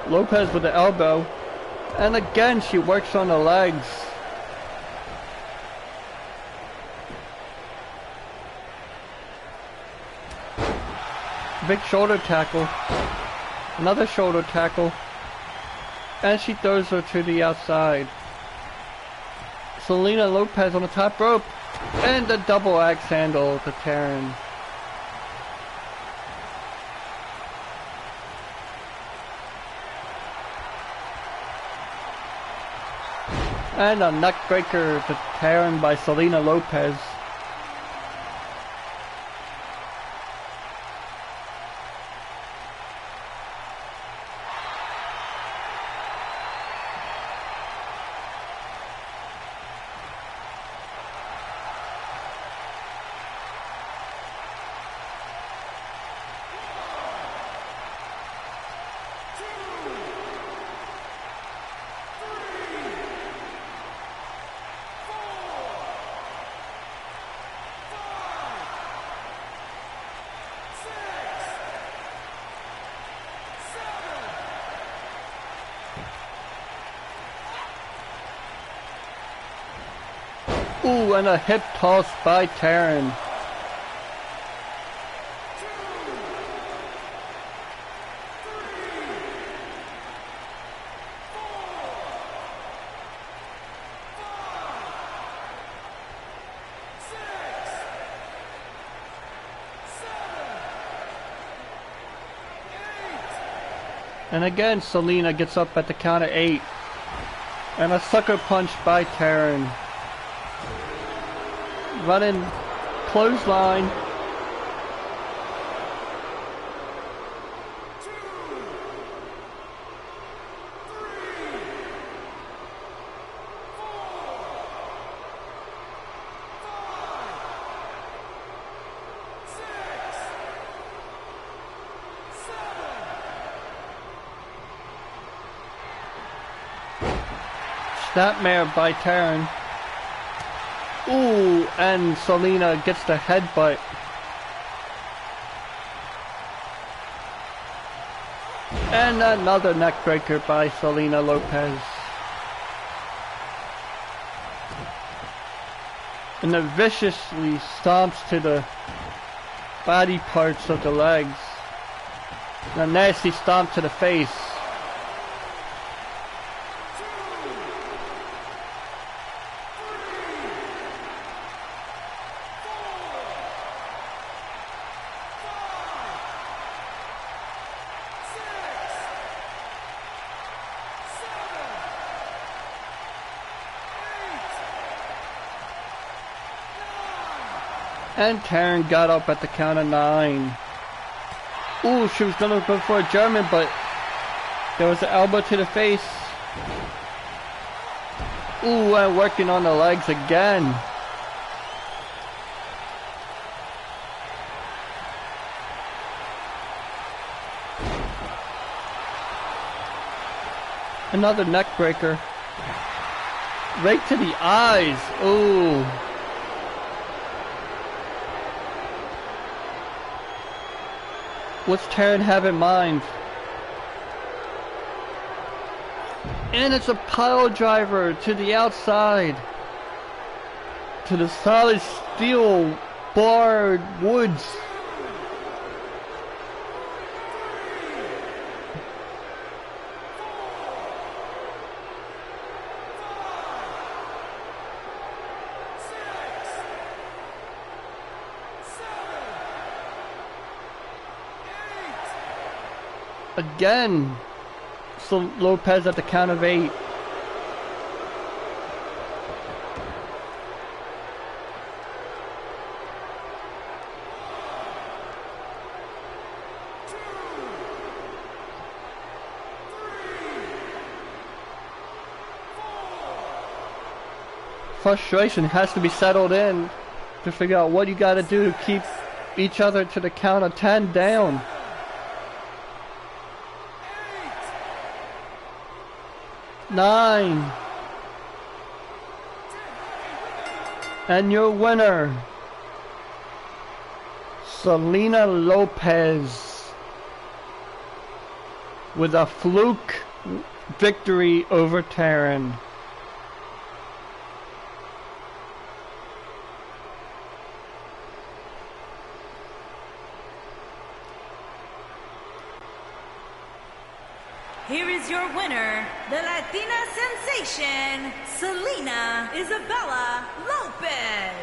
[SPEAKER 1] Lopez with the elbow. And again, she works on the legs. Big shoulder tackle. Another shoulder tackle. And she throws her to the outside. Selena Lopez on the top rope. And a double axe handle to Taryn. And a neckbreaker to Taryn by Selena Lopez. Ooh, and a hip toss by Taryn. 2, 3, 4, 5, 6, 7, 8. And again, Selena gets up at the count of 8. And a sucker punch by Taryn. Running clothesline.
[SPEAKER 4] 2, 3, 4, 5, 6, 7.
[SPEAKER 1] Snapmare by Taryn. Ooh, and Selena gets the headbutt. And another neckbreaker by Selena Lopez. And it viciously stomps to the body parts of the legs. And a nasty stomp to the face. And Taryn got up at the count of 9. Ooh, she was gonna go for a German, but there was an elbow to the face. Ooh, and working on the legs again. Another neck breaker. Right to the eyes. Ooh. What's Taryn have in mind? And it's a pile driver to the outside. To the solid steel barred woods. Again, so Lopez at the count of 8. Frustration has to be settled in to figure out what you got to do to keep each other to the count of 10 down. 9. And your winner, Selena Lopez, with a fluke victory over Taryn.
[SPEAKER 3] Here is your winner, the Latina sensation, Selena Isabella Lopez.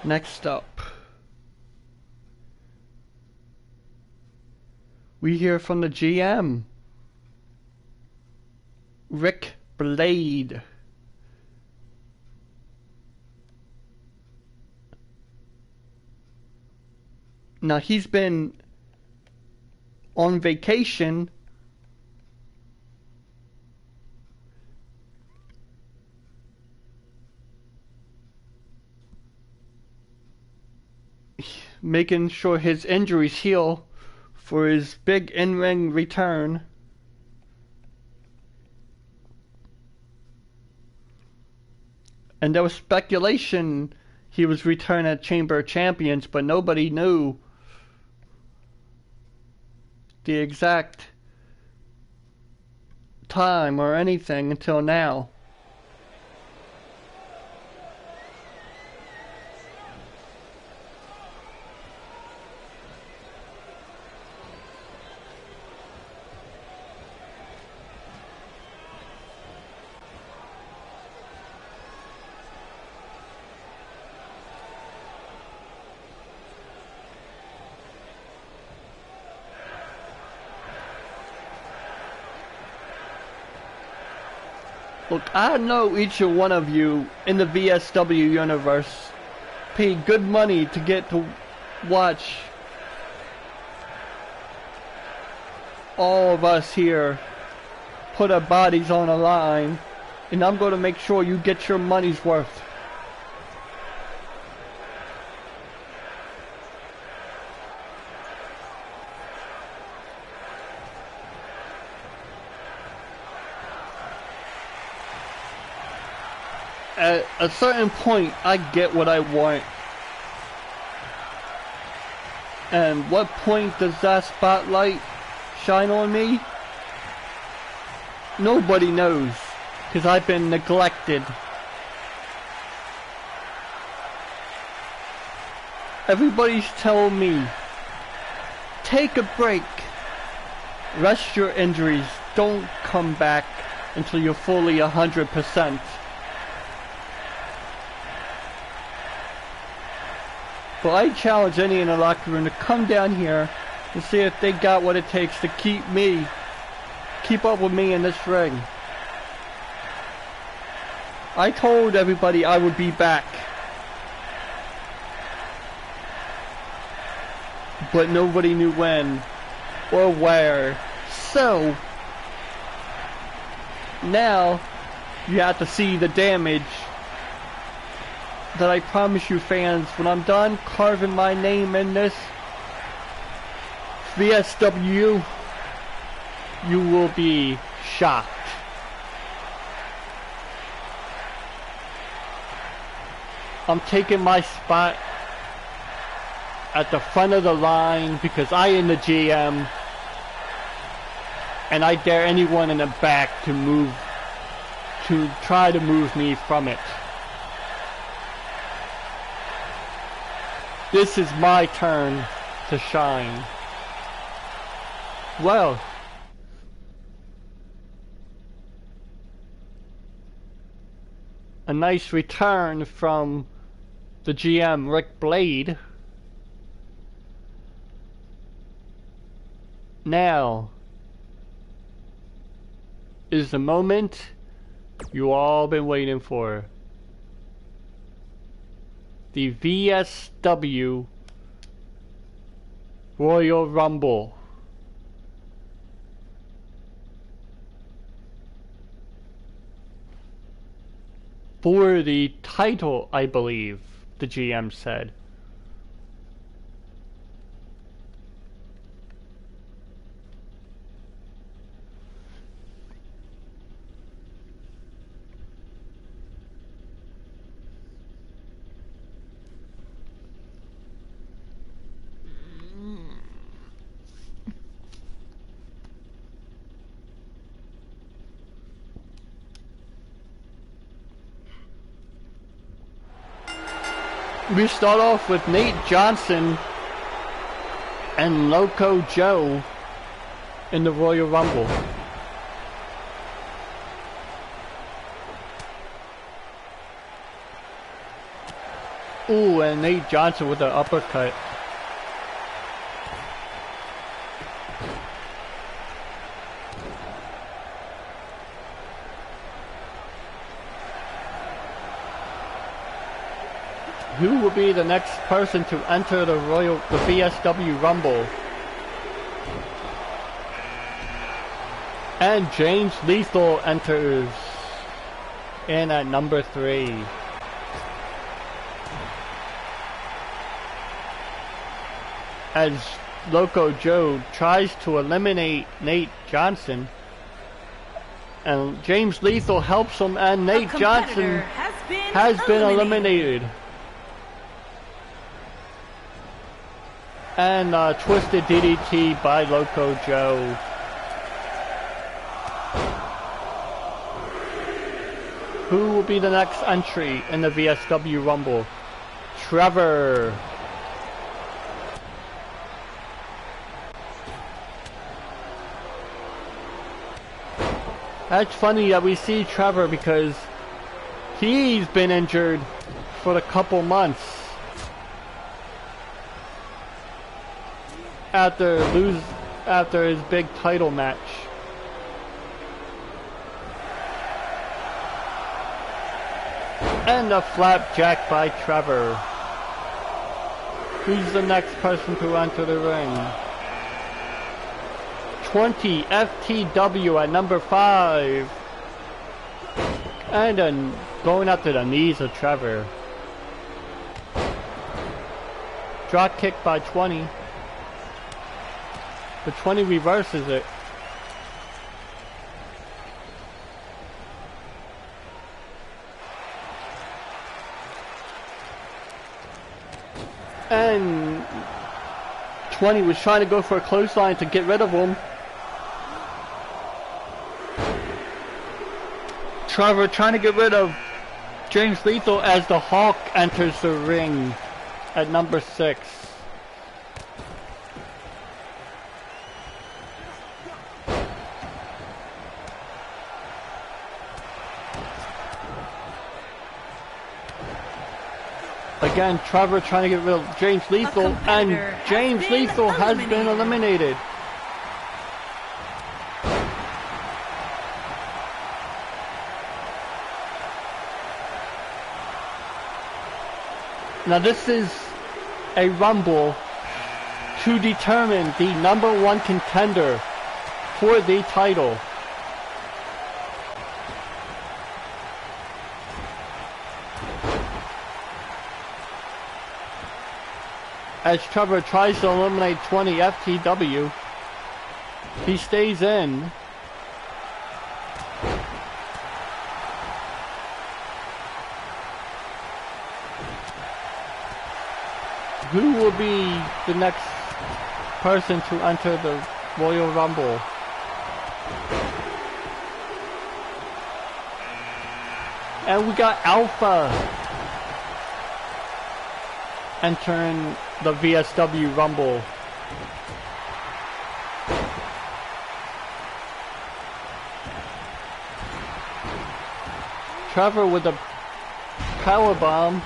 [SPEAKER 1] Next up, we hear from the GM, Rick Blade. Now he's been on vacation making sure his injuries heal for his big in-ring return. And there was speculation he was returning at Chamber of Champions, but nobody knew the exact time or anything until now. Look, I know each and one of you in the VSW universe paid good money to get to watch all of us here put our bodies on a line, and I'm going to make sure you get your money's worth. At a certain point, I get what I want. And what point does that spotlight shine on me? Nobody knows, because I've been neglected. Everybody's telling me, take a break, rest your injuries, don't come back until you're fully 100%. But I challenge any in the locker room to come down here and see if they got what it takes to keep up with me in this ring. I told everybody I would be back, but nobody knew when. or wear. So now you have to see the damage that I promise you fans when I'm done carving my name in this VSW. You will be shocked. I'm taking my spot at the front of the line because I am the GM, and I dare anyone in the back to try to move me from it. This is my turn to shine. Well, a nice return from the GM, Rick Blade. Now is the moment you all been waiting for. The VSW Royal Rumble. For the title, I believe, the GM said. We start off with Nate Johnson and Loco Joe in the Royal Rumble. Ooh, and Nate Johnson with the uppercut. Who will be the next person to enter the VSW Rumble? And James Lethal enters in at number 3. As Loco Joe tries to eliminate Nate Johnson, and James Lethal helps him, and Nate Johnson has been eliminated. And twisted DDT by Loco Joe. Who will be the next entry in the VSW Rumble? Trevor. That's funny that we see Trevor because he's been injured for a couple months. After his big title match. And a flapjack by Trevor. Who's the next person to enter the ring? 20 FTW at number 5. And then going up to the knees of Trevor. Drop kick by 20. The 20 reverses it. And 20 was trying to go for a clothesline to get rid of him. Trevor trying to get rid of James Lethal as the Hawk enters the ring at number 6. Again, Trevor trying to get rid of James Lethal, and James Lethal has been eliminated. Now this is a Rumble to determine the #1 contender for the title. As Trevor tries to eliminate 20 FTW, he stays in. Who will be the next person to enter the Royal Rumble? And we got Alpha entering the VSW Rumble. Trevor with a powerbomb.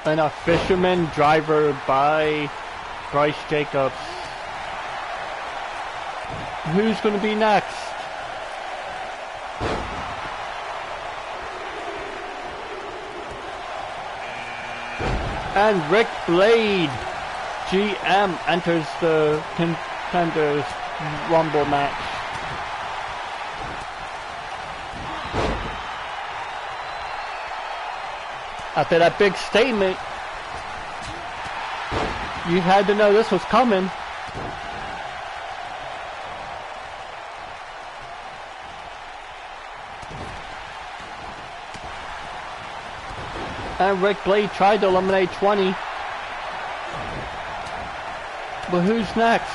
[SPEAKER 1] And a fisherman driver by Bryce Jacobs. Who's going to be next? And Rick Blade, GM, enters the Contenders Rumble match. After that big statement, you had to know this was coming. And Rick Blade tried to eliminate 20. But who's next?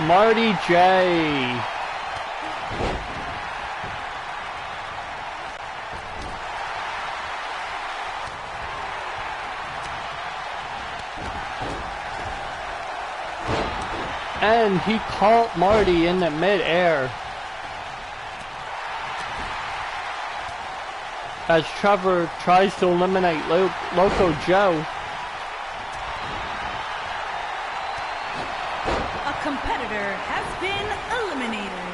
[SPEAKER 1] Marty J. And he caught Marty in the mid-air. As Trevor tries to eliminate Loco Joe.
[SPEAKER 3] A competitor has been eliminated.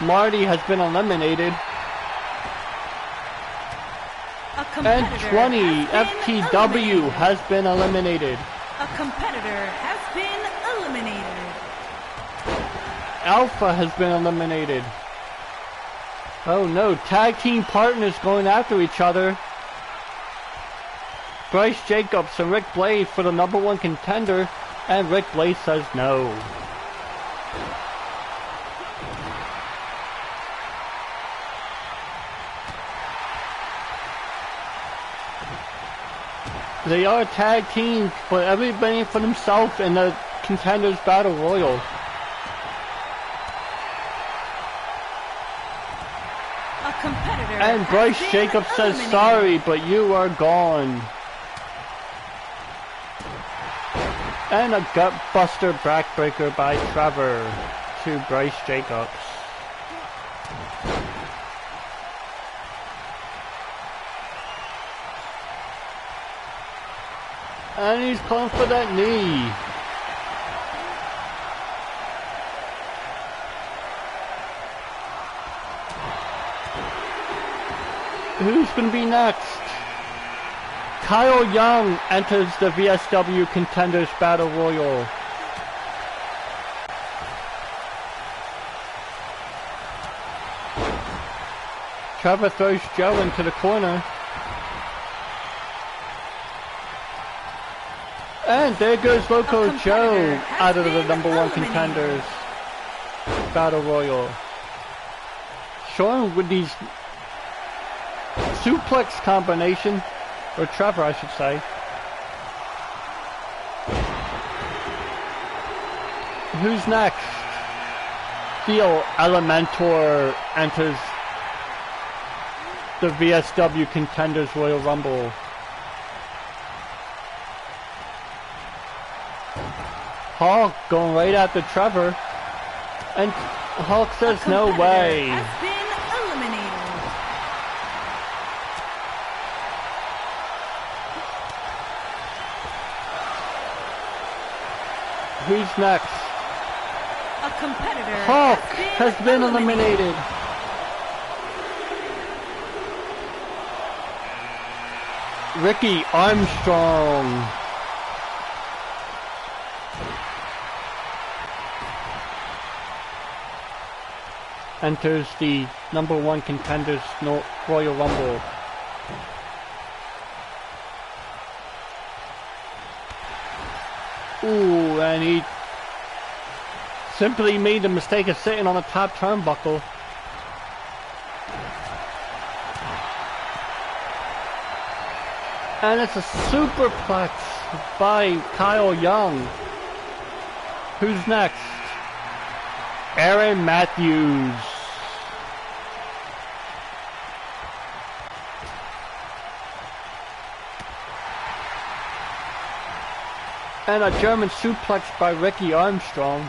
[SPEAKER 1] Marty has been eliminated.
[SPEAKER 3] A
[SPEAKER 1] And
[SPEAKER 3] competitor
[SPEAKER 1] 20
[SPEAKER 3] has been
[SPEAKER 1] FTW
[SPEAKER 3] eliminated.
[SPEAKER 1] has been eliminated.
[SPEAKER 3] A competitor has been eliminated.
[SPEAKER 1] Alpha has been eliminated. Oh no, tag team partners going after each other. Bryce Jacobs and Rick Blade for the #1 contender, and Rick Blade says no. They are tag teams, but everybody for themselves in the Contenders Battle Royal.
[SPEAKER 3] A competitor
[SPEAKER 1] And
[SPEAKER 3] has
[SPEAKER 1] Bryce
[SPEAKER 3] been
[SPEAKER 1] Jacobs says
[SPEAKER 3] eliminated.
[SPEAKER 1] sorry, but you are gone. And a gutbuster backbreaker by Trevor to Bryce Jacobs. And he's calling for that knee. Who's going to be next? Kyle Young enters the VSW Contenders Battle Royal. Trevor throws Joe into the corner. And there goes Loco Joe out of the #1 Contenders Battle Royal. Showing with these suplex combination, or Trevor I should say. Who's next? Steel Elementor enters the VSW Contenders Royal Rumble. Hulk going right after Trevor, and Hulk says no way.
[SPEAKER 3] Has been eliminated.
[SPEAKER 1] Who's next?
[SPEAKER 3] A competitor
[SPEAKER 1] Hulk has been eliminated. Ricky Armstrong. Enters the #1 contenders Royal Rumble. Ooh, and he simply made the mistake of sitting on the top turnbuckle. And it's a superplex by Kyle Young. Who's next? Aaron Matthews. And a German suplex by Ricky Armstrong.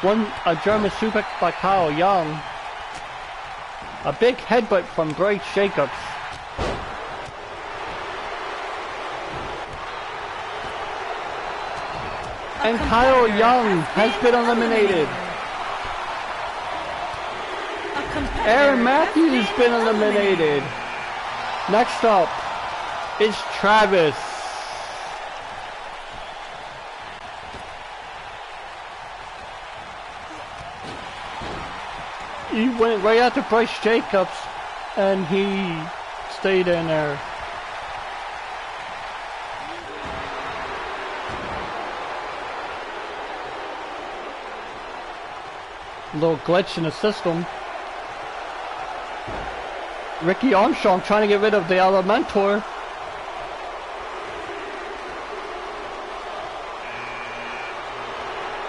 [SPEAKER 1] A German suplex by Kyle Young. A big headbutt from Bryce Jacobs. And Kyle Young has been eliminated. Aaron Matthews has been eliminated. Next up is Travis. He went right after Bryce Jacobs and he stayed in there. Little glitch in the system. Ricky Armstrong trying to get rid of the Elementor.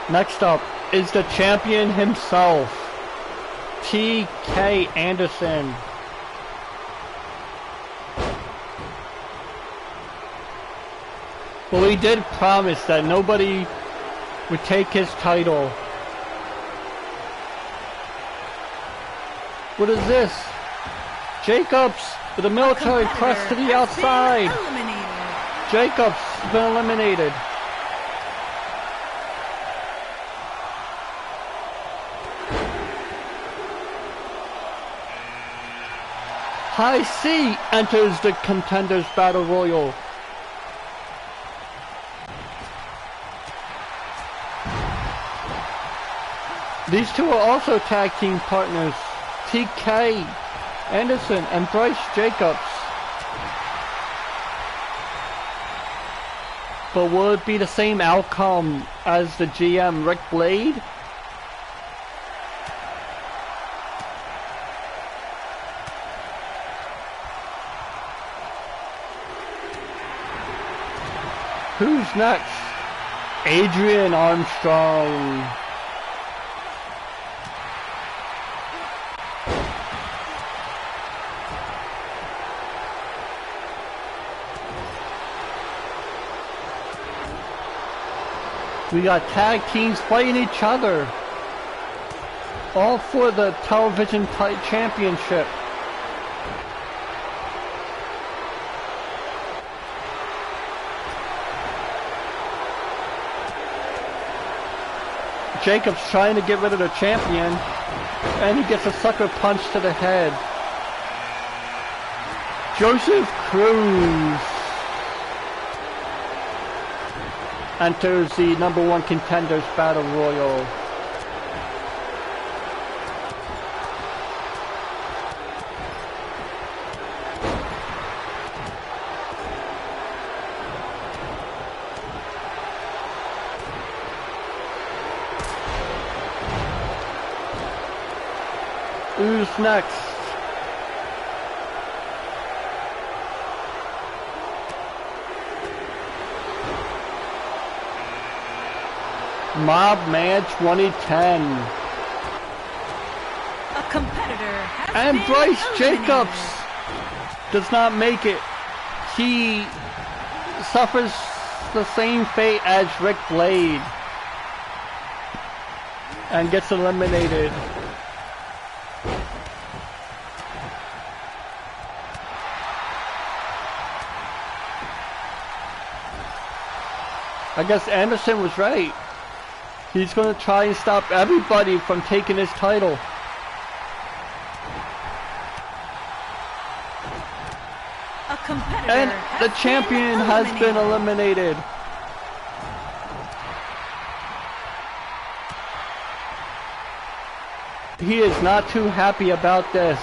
[SPEAKER 1] Next up is the champion himself, T.K. Anderson. Well, he did promise that nobody would take his title. What is this? Jacobs with a military press to the outside. Jacobs has been eliminated. High C enters the Contenders Battle Royal. These two are also tag team partners, T.K. Anderson and Bryce Jacobs. But will it be the same outcome as the GM Rick Blade? Who's next? Adrian Armstrong. We got tag teams fighting each other. All for the television championship. Jacobs trying to get rid of the champion, and he gets a sucker punch to the head. Joseph Cruz enters the #1 Contenders Battle Royal. Who's next? Mob Man 2010.
[SPEAKER 3] A competitor has
[SPEAKER 1] And
[SPEAKER 3] been
[SPEAKER 1] Bryce
[SPEAKER 3] eliminated.
[SPEAKER 1] Jacobs does not make it. He suffers the same fate as Rick Blade and gets eliminated. I guess Anderson was right. He's gonna try and stop everybody from taking his title.
[SPEAKER 3] A competitor
[SPEAKER 1] And the
[SPEAKER 3] has
[SPEAKER 1] champion has been eliminated. He is not too happy about this.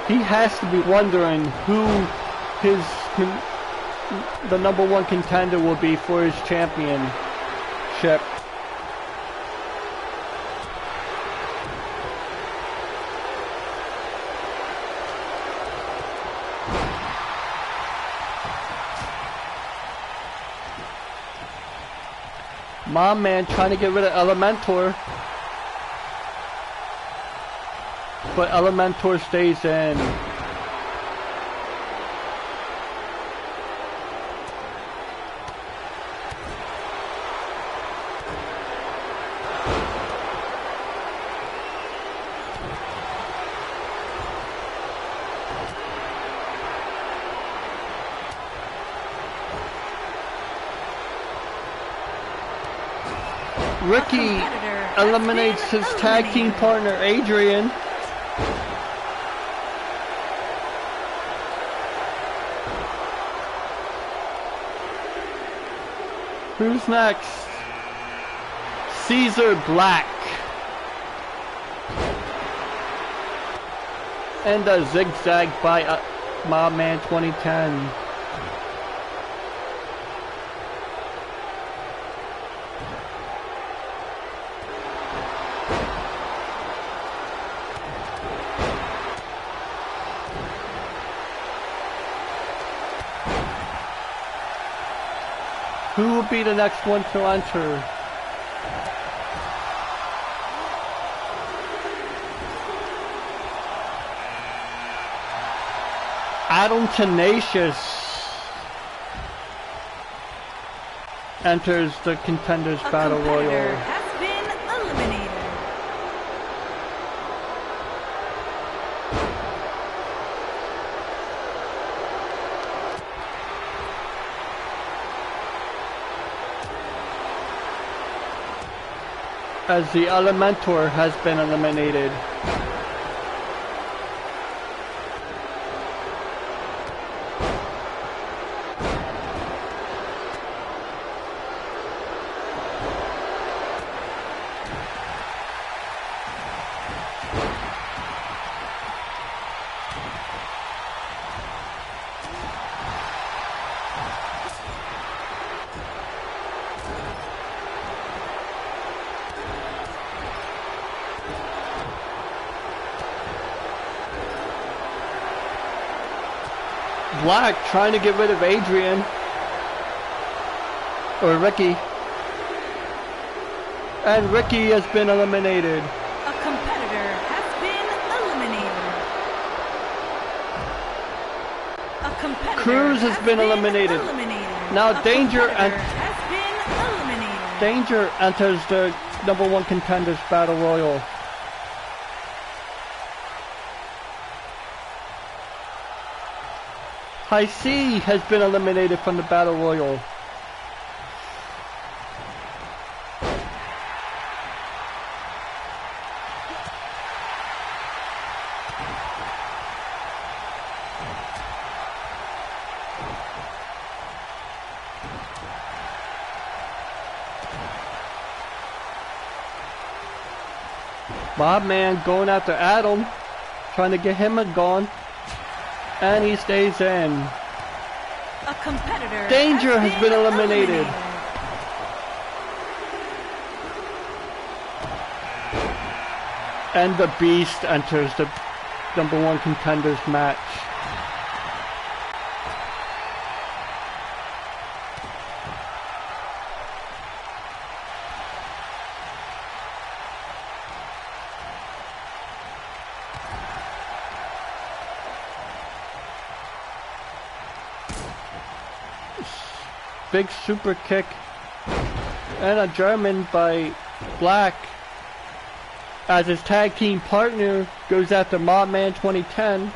[SPEAKER 1] He has to be wondering who the number one contender will be for his championship. My man trying to get rid of Elementor. But Elementor stays in. Ricky eliminates his tag team partner Adrian. Who's next? Caesar Black. And a zigzag by my man 2010. Who will be the next one to enter? Adam Tenacious enters the Contenders Battle Royal.
[SPEAKER 3] Has been eliminated.
[SPEAKER 1] As the Elementor has been eliminated. Black trying to get rid of Adrian. Or Ricky. And Ricky has been eliminated.
[SPEAKER 3] A competitor has been eliminated. A competitor
[SPEAKER 1] Cruz has been eliminated. Now Danger and
[SPEAKER 3] has been eliminated.
[SPEAKER 1] Danger enters the number one Contenders Battle Royal. High C has been eliminated from the Battle Royal. Bob Man going after Adam, trying to get him gone. And he stays in.
[SPEAKER 3] A competitor
[SPEAKER 1] Danger has been eliminated. And the Beast enters the number one Contenders match. Big super kick and a German by Black as his tag team partner goes after Modman 2010.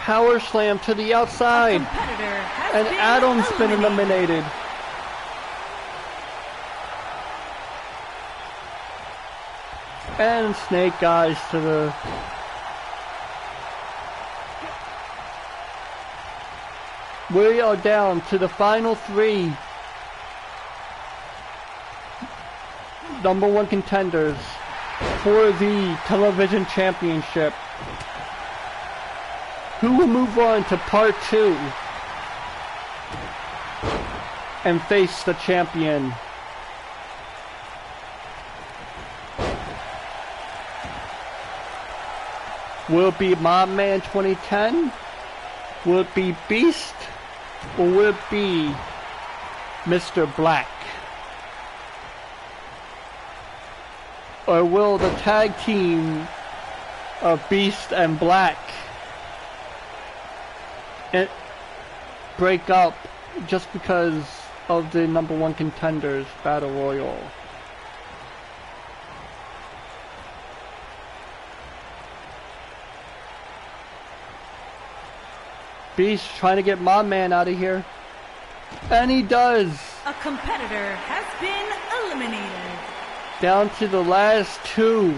[SPEAKER 1] Power slam to the outside.
[SPEAKER 3] Competitor has
[SPEAKER 1] And
[SPEAKER 3] been
[SPEAKER 1] Adam's been eliminated. And Snake Eyes to the... We are down to the final three. #1 contenders for the television championship. Who will move on to part 2 and face the champion? Will it be Modman 2010? Will it be Beast? Or will it be Mr. Black? Or will the tag team of Beast and Black break up just because of the #1 contenders battle royal? Beast trying to get Modman out of here, and he does.
[SPEAKER 3] A competitor has been eliminated.
[SPEAKER 1] Down to the last two.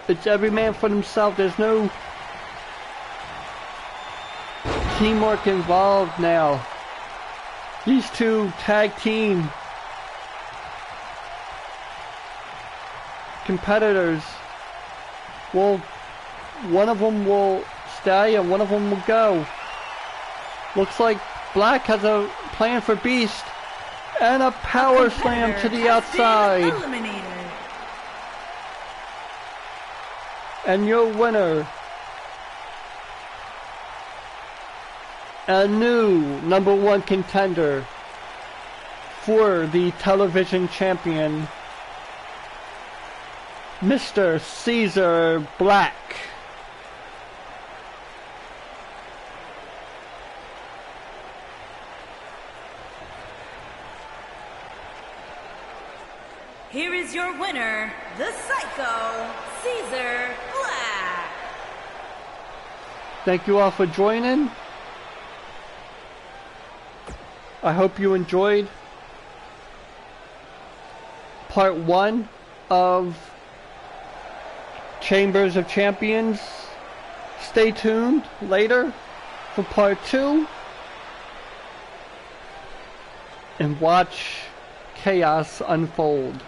[SPEAKER 1] It's every man for himself. There's no teamwork involved now. These two tag team competitors will, one of them will stay and one of them will go. Looks like Black has a plan for Beast, and a power slam to the outside. And your winner, a new #1 contender for the television champion, Mr. Caesar Black.
[SPEAKER 3] Here is your winner, the Psycho, Caesar Black.
[SPEAKER 1] Thank you all for joining. I hope you enjoyed part 1 of Chambers of Champions. Stay tuned later for part 2 and watch chaos unfold.